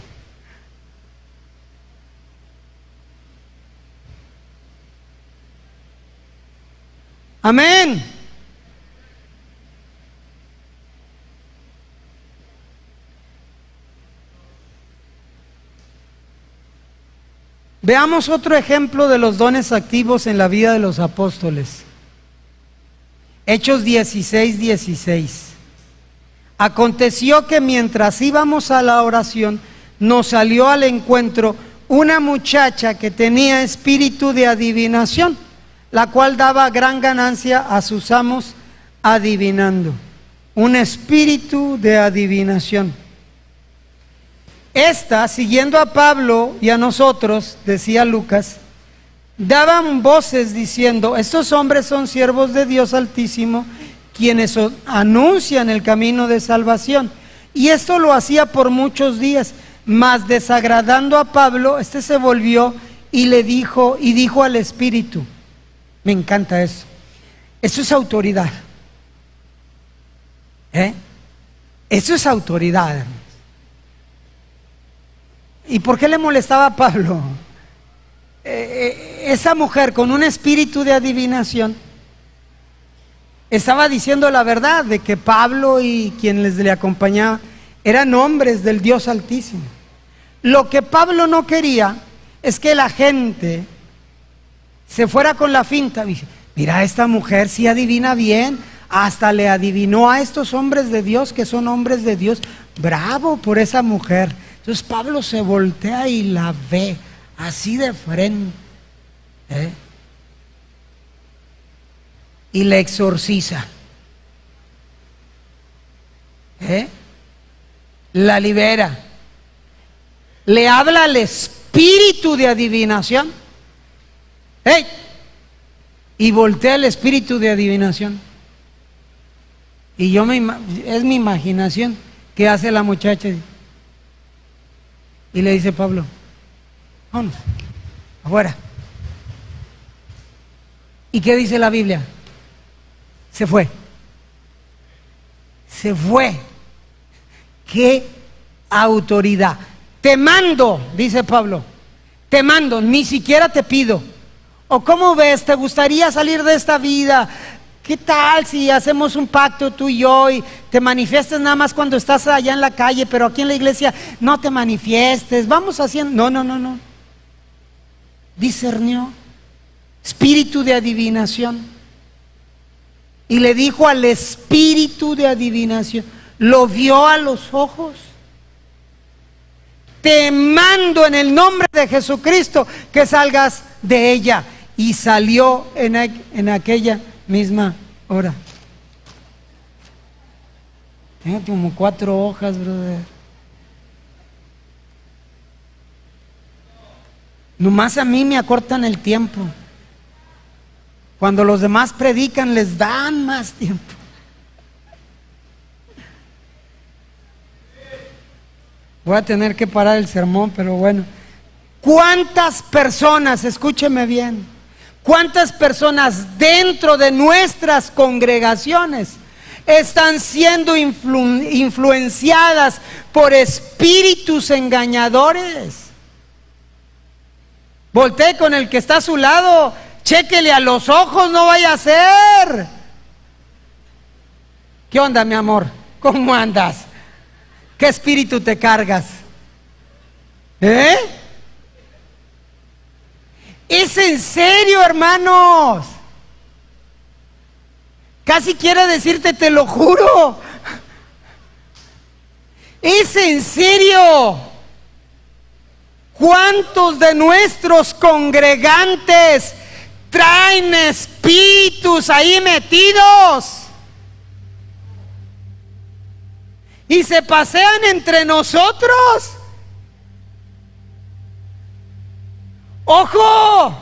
Amén. Veamos otro ejemplo de los dones activos en la vida de los apóstoles. Hechos 16:16. Aconteció que mientras íbamos a la oración, nos salió al encuentro una muchacha que tenía espíritu de adivinación, la cual daba gran ganancia a sus amos adivinando. Un espíritu de adivinación. Esta, siguiendo a Pablo y a nosotros, decía Lucas, daban voces diciendo: estos hombres son siervos de Dios Altísimo, quienes anuncian el camino de salvación. Y esto lo hacía por muchos días, mas desagradando a Pablo, este se volvió y dijo al espíritu. Me encanta eso. Eso es autoridad. Eso es autoridad, hermanos. ¿Y por qué le molestaba a Pablo? Esa mujer con un espíritu de adivinación estaba diciendo la verdad de que Pablo y quienes le acompañaban eran hombres del Dios Altísimo. Lo que Pablo no quería es que la gente se fuera con la finta. Dice: mira, esta mujer sí adivina bien, hasta le adivinó a estos hombres de Dios que son hombres de Dios. Bravo por esa mujer. Entonces Pablo se voltea y la ve así de frente, y le exorciza. ¿Eh? La libera. Le habla al espíritu de adivinación. ¡Hey! Y voltea el espíritu de adivinación. Y es mi imaginación, que hace la muchacha. Y le dice Pablo: vamos, afuera. ¿Y qué dice la Biblia? Se fue. Se fue. ¡Qué autoridad! Te mando, dice Pablo, te mando, ni siquiera te pido. ¿O cómo ves? ¿Te gustaría salir de esta vida? ¿Qué tal si hacemos un pacto tú y yo y te manifiestes nada más cuando estás allá en la calle, pero aquí en la iglesia no te manifiestes? Vamos haciendo... No. Discernió. Espíritu de adivinación. Y le dijo al espíritu de adivinación, lo vio a los ojos: te mando en el nombre de Jesucristo que salgas de ella. Y salió en aquella misma hora. Tengo como 4 hojas, brother. Nomás a mí me acortan el tiempo. Cuando los demás predican, les dan más tiempo. Voy a tener que parar el sermón, pero bueno. ¿Cuántas personas, escúcheme bien, cuántas personas dentro de nuestras congregaciones están siendo influenciadas por espíritus engañadores? Voltee con el que está a su lado, chéquele a los ojos, no vaya a ser. ¿Qué onda, mi amor? ¿Cómo andas? ¿Qué espíritu te cargas? ¿Eh? ¿Es en serio, hermanos? Casi quiero decirte, te lo juro. ¿Es en serio? ¿Cuántos de nuestros congregantes traen espíritus ahí metidos? Y se pasean entre nosotros. ¡Ojo!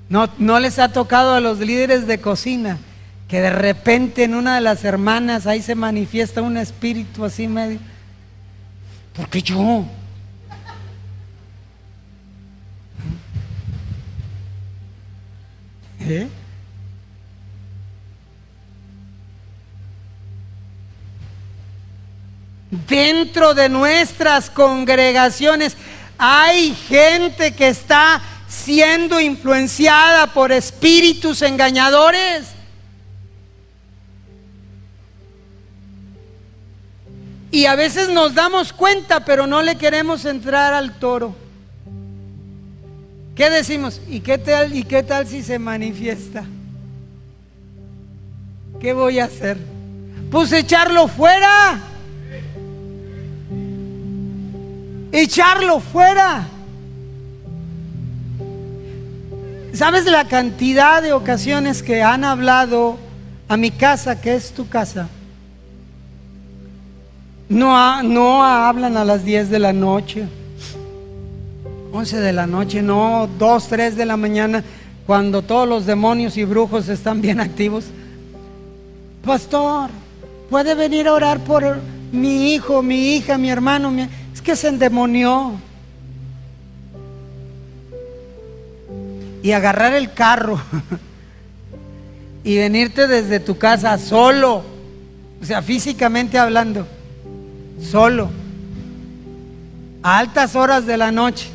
¿No les ha tocado a los líderes de cocina que de repente en una de las hermanas ahí se manifiesta un espíritu así medio? ¿Por qué yo? Dentro de nuestras congregaciones hay gente que está siendo influenciada por espíritus engañadores. Y a veces nos damos cuenta, pero no le queremos entrar al toro. ¿Qué decimos? ¿Y qué tal si se manifiesta? ¿Qué voy a hacer? Pues echarlo fuera. Echarlo fuera. ¿Sabes la cantidad de ocasiones que han hablado a mi casa, que es tu casa? No hablan a las 10 de la noche, 11 de la noche, no, 2, 3 de la mañana, cuando todos los demonios y brujos están bien activos. Pastor, ¿puede venir a orar por mi hijo, mi hija, mi hermano? Es que se endemonió. Y agarrar el carro y venirte desde tu casa solo, o sea, físicamente hablando, solo, a altas horas de la noche.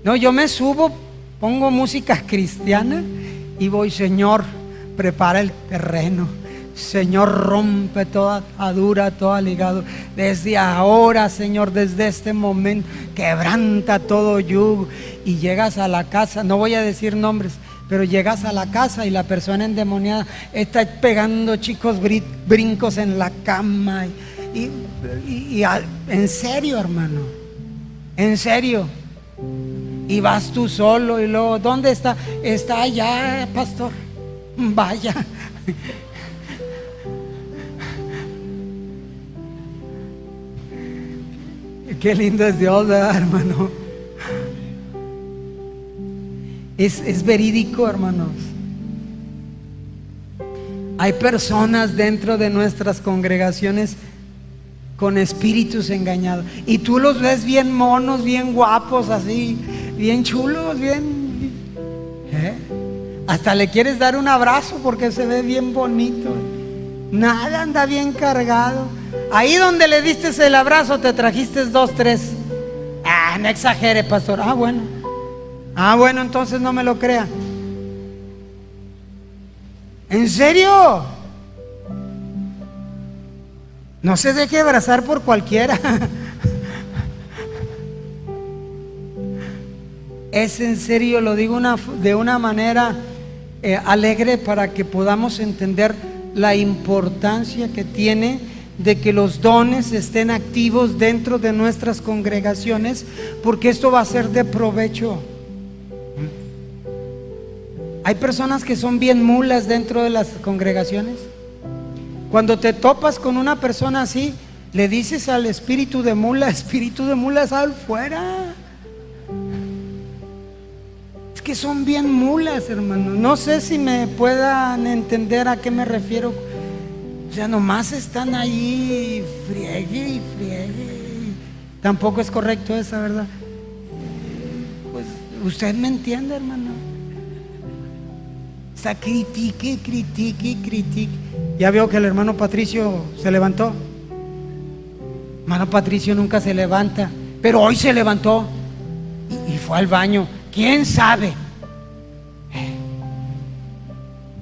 No, yo me subo, pongo música cristiana y voy: Señor, prepara el terreno. Señor, rompe toda atadura, todo ligado. Desde ahora, Señor, desde este momento, quebranta todo yugo. Y llegas a la casa, no voy a decir nombres, pero llegas a la casa y la persona endemoniada está pegando chicos brincos en la cama. En serio, hermano, en serio. Y vas tú solo y luego, ¿dónde está? Está allá, pastor. Vaya. Qué lindo es Dios, ¿verdad, hermano? Es verídico, hermanos. Hay personas dentro de nuestras congregaciones con espíritus engañados, y tú los ves bien monos, bien guapos, así, bien chulos, bien, hasta le quieres dar un abrazo porque se ve bien bonito. Nada, anda bien cargado. Ahí donde le diste el abrazo te trajiste 2, 3. No exagere, pastor. Bueno, entonces no me lo crea. ¿En serio? No se deje abrazar por cualquiera. Es en serio, lo digo de una manera alegre, para que podamos entender la importancia que tiene de que los dones estén activos dentro de nuestras congregaciones, porque esto va a ser de provecho. Hay personas que son bien mulas dentro de las congregaciones. Cuando te topas con una persona así, le dices al espíritu de mula, sal fuera. Es que son bien mulas, hermano. No sé si me puedan entender a qué me refiero. O sea, nomás están ahí, friegue y friegue. Tampoco es correcto esa, ¿verdad? Pues usted me entiende, hermano. O sea, critique. Ya veo que el hermano Patricio se levantó. Hermano Patricio nunca se levanta, pero hoy se levantó y fue al baño. ¿Quién sabe?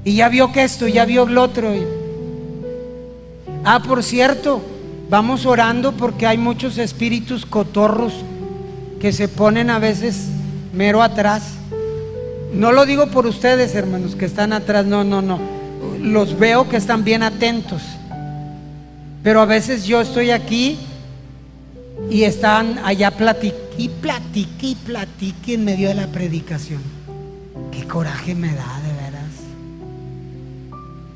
Y ya vio que esto, ya vio lo otro. Por cierto, vamos orando porque hay muchos espíritus cotorros que se ponen a veces mero atrás. No lo digo por ustedes, hermanos, que están atrás, no. Los veo que están bien atentos. Pero a veces yo estoy aquí y están allá platique en medio de la predicación. Qué coraje me da, de veras.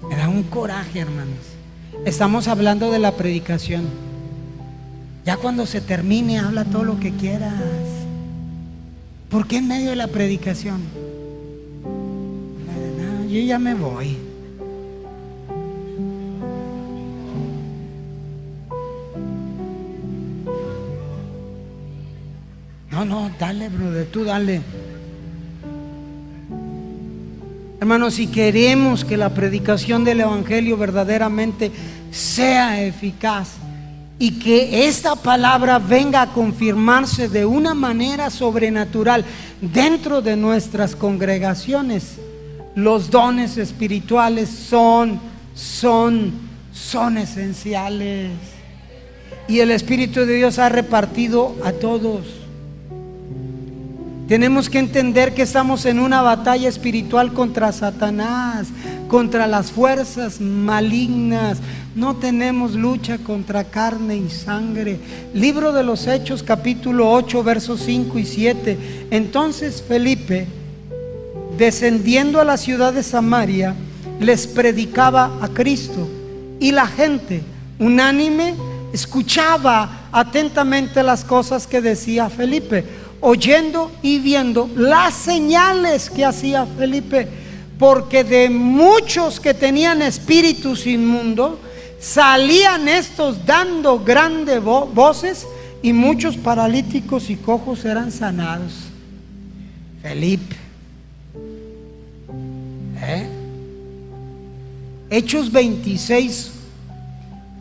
Me da un coraje, hermanos. Estamos hablando de la predicación. Ya cuando se termine, habla todo lo que quieras. ¿Por qué en medio de la predicación? No, yo ya me voy. No, dale, brother, tú dale. Hermanos, si queremos que la predicación del evangelio verdaderamente sea eficaz y que esta palabra venga a confirmarse de una manera sobrenatural dentro de nuestras congregaciones, los dones espirituales son esenciales. Y el Espíritu de Dios ha repartido a todos. Tenemos que entender que estamos en una batalla espiritual contra Satanás, contra las fuerzas malignas. No tenemos lucha contra carne y sangre. Libro de los Hechos, capítulo 8, versos 5 y 7. Entonces Felipe, descendiendo a la ciudad de Samaria, les predicaba a Cristo, y la gente unánime escuchaba atentamente las cosas que decía Felipe, oyendo y viendo las señales que hacía Felipe, porque de muchos que tenían espíritus inmundos salían estos dando grandes voces, y muchos paralíticos y cojos eran sanados. Felipe. Hechos 26,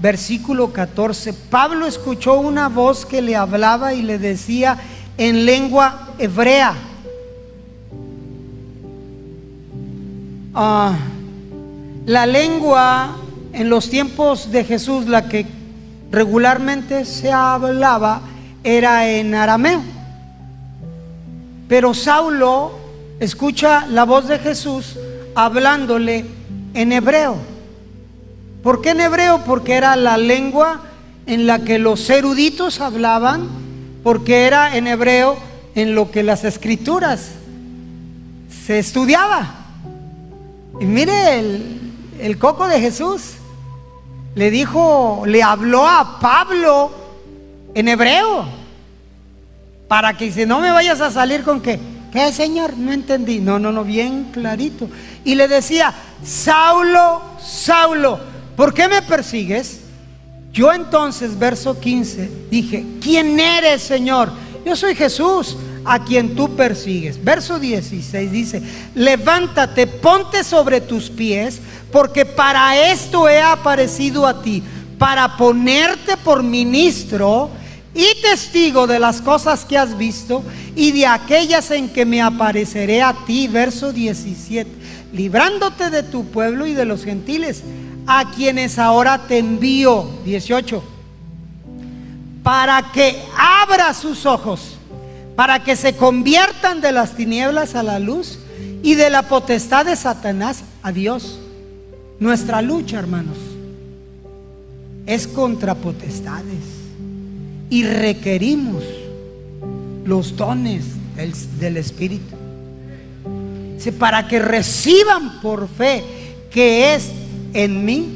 versículo 14. Pablo escuchó una voz que le hablaba y le decía en lengua hebrea. La lengua en los tiempos de Jesús, la que regularmente se hablaba, era en arameo. Pero Saulo escucha la voz de Jesús hablándole en hebreo. ¿Por qué en hebreo? Porque era la lengua en la que los eruditos hablaban, porque era en hebreo en lo que las escrituras se estudiaba. Y mire el coco de Jesús. Le habló a Pablo en hebreo, para que si no me vayas a salir con que, ¿qué, Señor? No entendí. No, bien clarito. Y le decía: Saulo, Saulo, ¿por qué me persigues? Yo entonces, verso 15, dije: ¿quién eres, Señor? Yo soy Jesús, a quien tú persigues. Verso 16 dice: levántate, ponte sobre tus pies, porque para esto he aparecido a ti, para ponerte por ministro y testigo de las cosas que has visto y de aquellas en que me apareceré a ti. Verso 17: librándote de tu pueblo y de los gentiles, a quienes ahora te envío. 18: para que abra sus ojos, para que se conviertan de las tinieblas a la luz y de la potestad de Satanás a Dios. Nuestra lucha, hermanos, es contra potestades, y requerimos los dones del Espíritu, para que reciban por fe, que es en mí,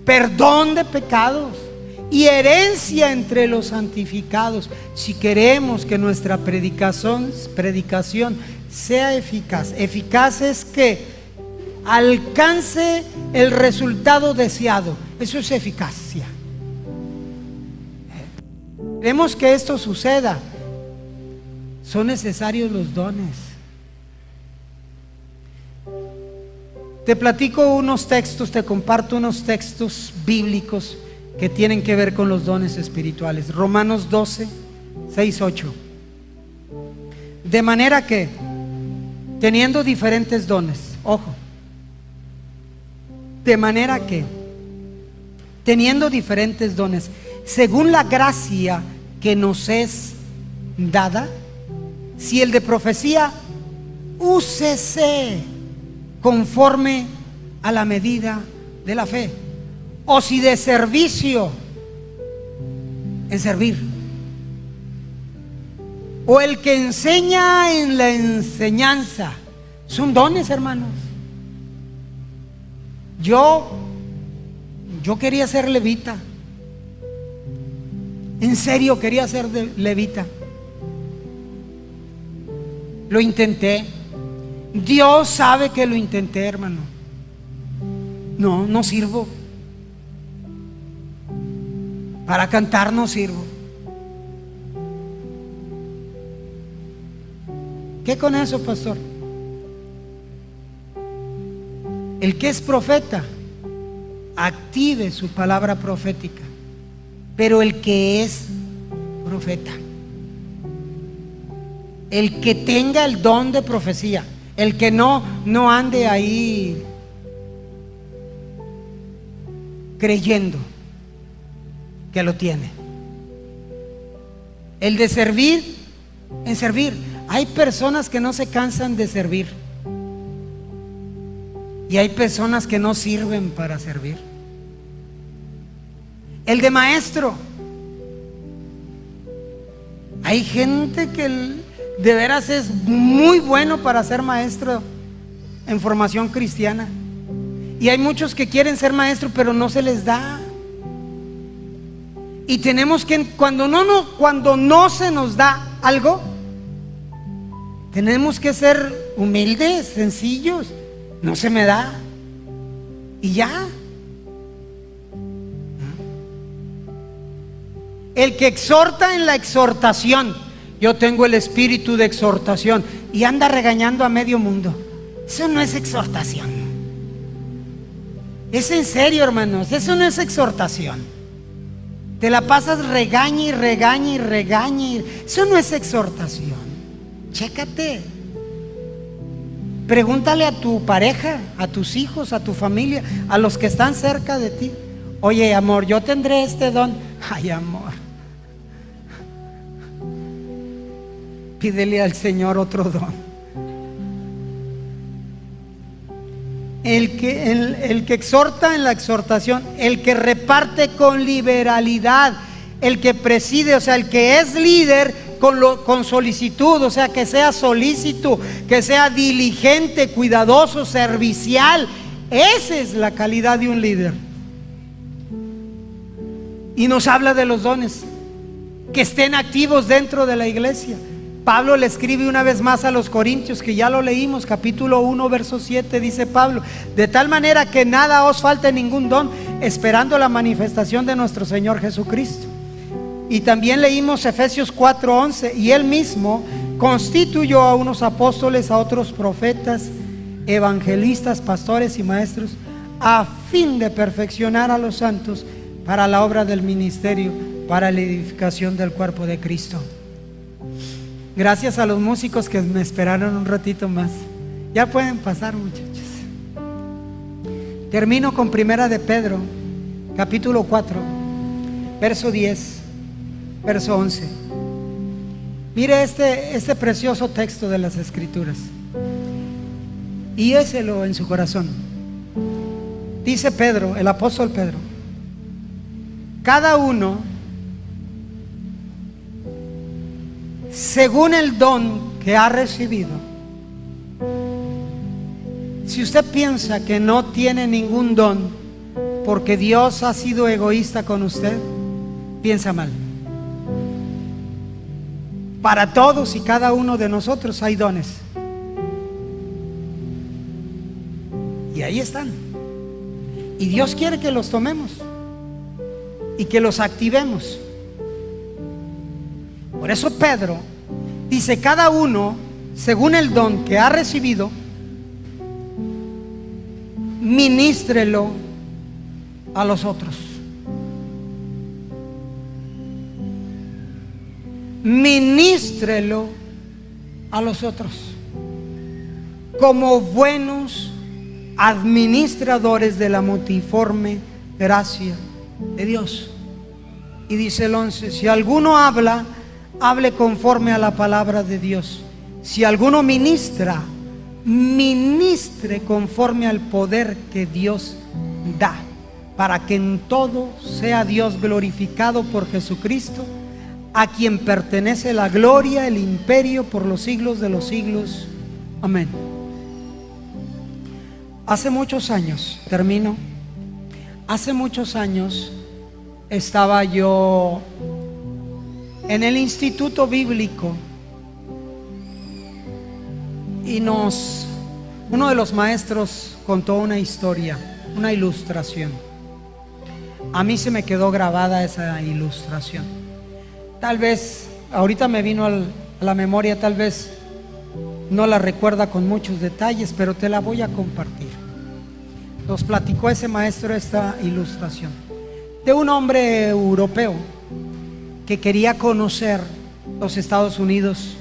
perdón de pecados y herencia entre los santificados. Si queremos que nuestra predicación sea eficaz. Eficaz es que alcance el resultado deseado. Eso es eficacia. Queremos que esto suceda, son necesarios los dones. Te platico unos textos, te comparto unos textos bíblicos que tienen que ver con los dones espirituales. Romanos 12, 6, 8. De manera que, teniendo diferentes dones, ojo, de manera que, teniendo diferentes dones, según la gracia que nos es dada, si el de profecía, úsese conforme a la medida de la fe, o si de servicio, en servir, o el que enseña en la enseñanza. Son dones, hermanos. Yo quería ser levita. En serio quería ser levita. Lo intenté. Dios sabe que lo intenté, hermano. No sirvo. Para cantar no sirvo. ¿Qué con eso, pastor? El que es profeta, active su palabra profética. Pero el que es profeta, el que tenga el don de profecía, el que no ande ahí creyendo que lo tiene. El de servir, en servir. Hay personas que no se cansan de servir, y hay personas que no sirven para servir. El de maestro. Hay gente que de veras es muy bueno para ser maestro en formación cristiana, y hay muchos que quieren ser maestros pero no se les da. Y tenemos que, cuando no se nos da algo, tenemos que ser humildes, sencillos. No se me da, y ya. El que exhorta en la exhortación. Yo tengo el espíritu de exhortación, y anda regañando a medio mundo. Eso no es exhortación. Es en serio, hermanos. Eso no es exhortación. Te la pasas regañe y regañe y regañe. Eso no es exhortación. Chécate. Pregúntale a tu pareja, a tus hijos, a tu familia, a los que están cerca de ti. Oye, amor, yo tendré este don. Ay, amor, pídele al Señor otro don. El que exhorta en la exhortación, el que reparte con liberalidad, el que preside, o sea, el que es líder con solicitud, o sea, que sea solícito, que sea diligente, cuidadoso, servicial, Esa es la calidad de un líder. Y nos habla de los dones, que estén activos dentro de la iglesia. Pablo le escribe una vez más a los Corintios, que ya lo leímos, capítulo 1, verso 7, dice Pablo: de tal manera que nada os falte ningún don, esperando la manifestación de nuestro Señor Jesucristo. Y también leímos Efesios 4:11, y él mismo constituyó a unos apóstoles, a otros profetas, evangelistas, pastores y maestros, a fin de perfeccionar a los santos para la obra del ministerio, para la edificación del cuerpo de Cristo. Gracias a los músicos que me esperaron un ratito más. Ya pueden pasar, muchachos. Termino con Primera de Pedro, capítulo 4, verso 10, verso 11. Mire este precioso texto de las Escrituras y éselo en su corazón. Dice Pedro, el apóstol Pedro: cada uno según el don que ha recibido. Si usted piensa que no tiene ningún don porque Dios ha sido egoísta con usted, piensa mal. Para todos y cada uno de nosotros hay dones, y ahí están, y Dios quiere que los tomemos y que los activemos. Por eso Pedro dice: cada uno según el don que ha recibido, ministrelo a los otros. Ministrelo a los otros como buenos administradores de la multiforme gracia de Dios. Y dice el 11: si alguno habla, hable conforme a la palabra de Dios. Si alguno ministra, ministre conforme al poder que Dios da, para que en todo sea Dios glorificado por Jesucristo, a quien pertenece la gloria, el imperio por los siglos de los siglos. Amén. Hace muchos años, termino, hace muchos años estaba yo en el instituto bíblico y uno de los maestros contó una historia, una ilustración. A mí se me quedó grabada esa ilustración. Tal vez ahorita me vino a la memoria, tal vez no la recuerda con muchos detalles, pero te la voy a compartir. Nos platicó ese maestro esta ilustración de un hombre europeo que quería conocer los Estados Unidos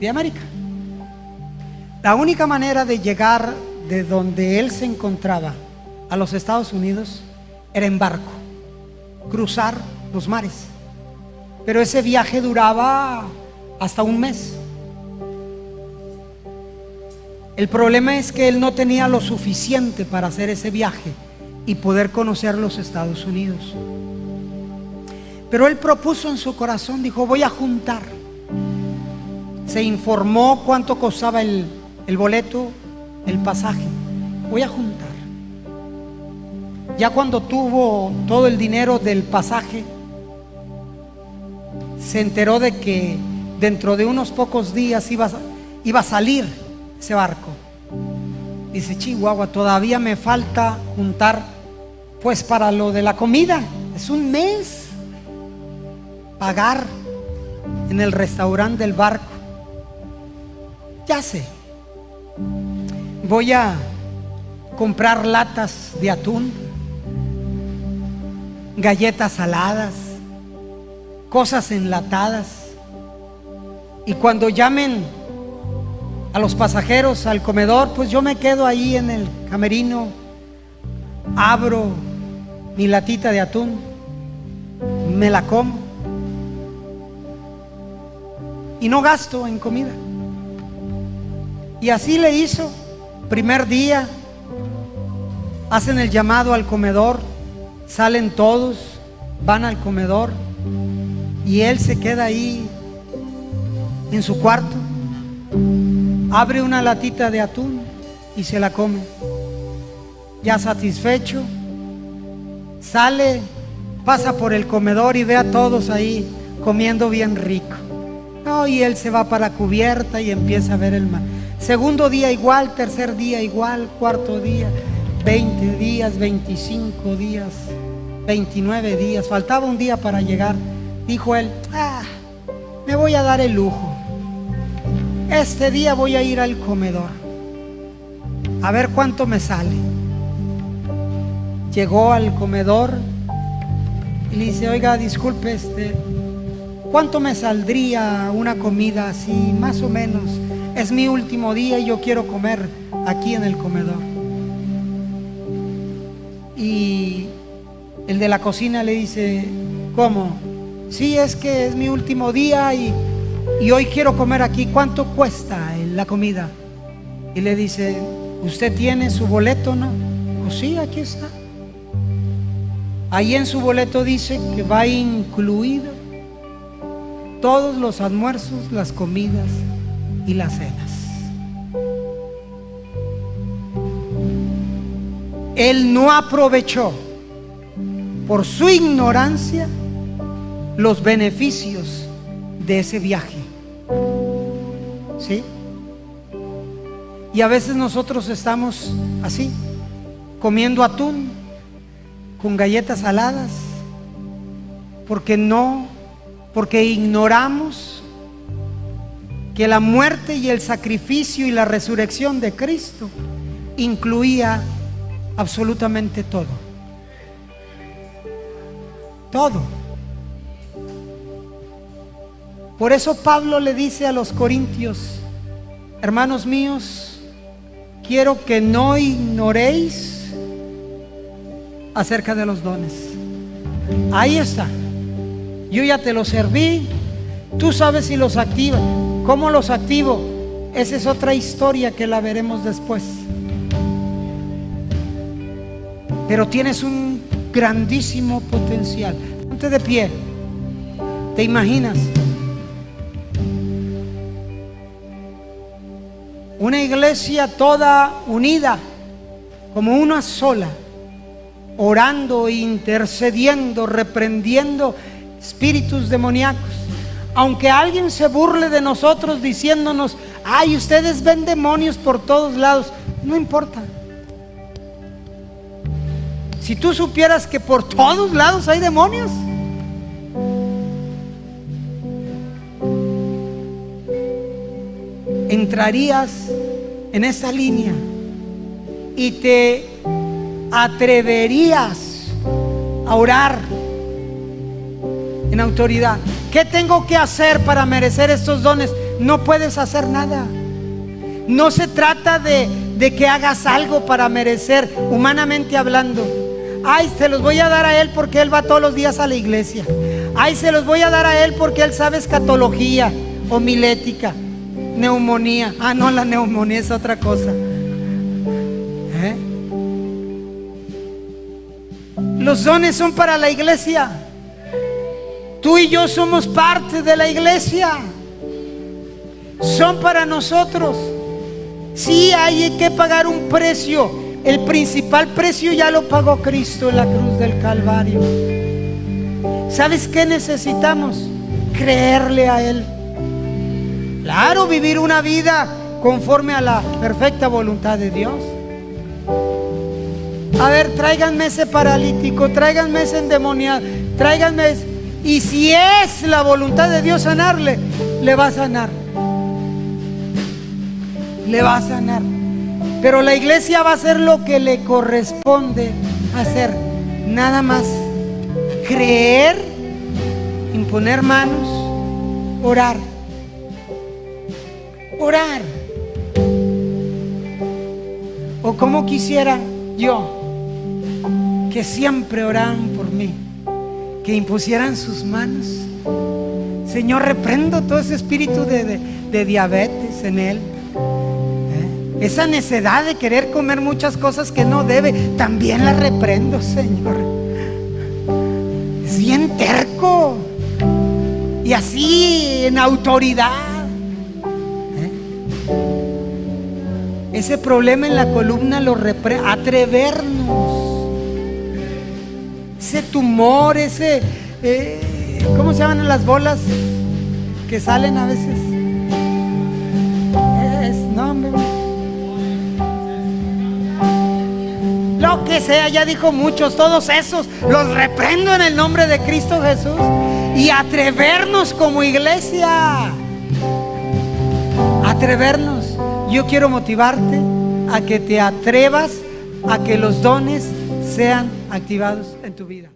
de América. La única manera de llegar de donde él se encontraba a los Estados Unidos era en barco, cruzar los mares. Pero ese viaje duraba hasta un mes. El problema es que él no tenía lo suficiente para hacer ese viaje y poder conocer los Estados Unidos. Pero él propuso en su corazón, dijo: voy a juntar. Se informó cuánto costaba el boleto, el pasaje. Voy a juntar. Ya cuando tuvo todo el dinero del pasaje, se enteró de que dentro de unos pocos días iba a salir ese barco. Dice: Chihuahua, todavía me falta juntar pues para lo de la comida. Es un mes pagar en el restaurante del barco. Ya sé, voy a comprar latas de atún, galletas saladas, cosas enlatadas, y cuando llamen a los pasajeros al comedor, pues yo me quedo ahí en el camerino, abro mi latita de atún, me la como y no gasto en comida. Y así le hizo. Primer día hacen el llamado al comedor, salen todos, van al comedor y él se queda ahí en su cuarto, abre una latita de atún y se la come. ya satisfecho, sale, pasa por el comedor y ve a todos ahí comiendo bien rico. No, y él se va para la cubierta y empieza a ver el mar. Segundo día igual, tercer día igual, cuarto día, 20 días, 25 días, 29 días. Faltaba un día para llegar. Dijo él, me voy a dar el lujo. Este día voy a ir al comedor a ver cuánto me sale. Llegó al comedor y le dice, oiga, disculpe, ¿cuánto me saldría una comida así, más o menos? Es mi último día y yo quiero comer aquí en el comedor. Y el de la cocina le dice, ¿cómo? Sí, es que es mi último día y hoy quiero comer aquí. ¿Cuánto cuesta la comida? Y le dice, ¿usted tiene su boleto, no? Pues sí, aquí está. Ahí en su boleto dice que va incluido todos los almuerzos, las comidas y las cenas. Él no aprovechó por su ignorancia los beneficios de ese viaje. ¿Sí? Y a veces nosotros estamos así, comiendo atún con galletas saladas, porque ignoramos que la muerte y el sacrificio y la resurrección de Cristo incluía absolutamente todo. Todo. Por eso Pablo le dice a los corintios, hermanos míos, quiero que no ignoréis acerca de los dones. Ahí está. Yo ya te los serví. Tú sabes si los activa. ¿Cómo los activo? Esa es otra historia que la veremos después. Pero tienes un grandísimo potencial. Ponte de pie. ¿Te imaginas? Una iglesia toda unida, como una sola, orando, intercediendo, reprendiendo espíritus demoníacos. Aunque alguien se burle de nosotros diciéndonos, ay, ustedes ven demonios por todos lados, no importa. Si tú supieras que por todos lados hay demonios, entrarías en esa línea y te atreverías a orar en autoridad. ¿Qué tengo que hacer para merecer estos dones? No puedes hacer nada. No se trata de que hagas algo para merecer, humanamente hablando. Ay, se los voy a dar a él porque él va todos los días a la iglesia. Ay, se los voy a dar a él porque él sabe escatología, homilética, neumonía. Ah, no, la neumonía es otra cosa. Los dones son para la iglesia. Tú y yo somos parte de la iglesia. Son para nosotros. Sí, hay que pagar un precio. El principal precio ya lo pagó Cristo en la cruz del Calvario. ¿Sabes qué necesitamos? Creerle a Él. Claro, vivir una vida conforme a la perfecta voluntad de Dios. A ver, tráiganme ese paralítico, tráiganme ese endemoniado, tráiganme ese. Y si es la voluntad de Dios sanarle, le va a sanar. Le va a sanar. Pero la iglesia va a hacer lo que le corresponde hacer. Nada más creer, imponer manos, orar. Orar. O como quisiera yo que siempre oraran por mí, que impusieran sus manos. Señor, reprendo todo ese espíritu de diabetes en él. Esa necedad de querer comer muchas cosas que no debe, también la reprendo, Señor. Es bien terco. Y así en autoridad. ese problema en la columna lo atrevernos, ese tumor, ese ¿cómo se llaman las bolas que salen a veces? No, hombre. Lo que sea, ya dijo muchos, todos esos los reprendo en el nombre de Cristo Jesús. Y atrevernos como iglesia, atrevernos. Yo quiero motivarte a que te atrevas a que los dones sean activados en tu vida.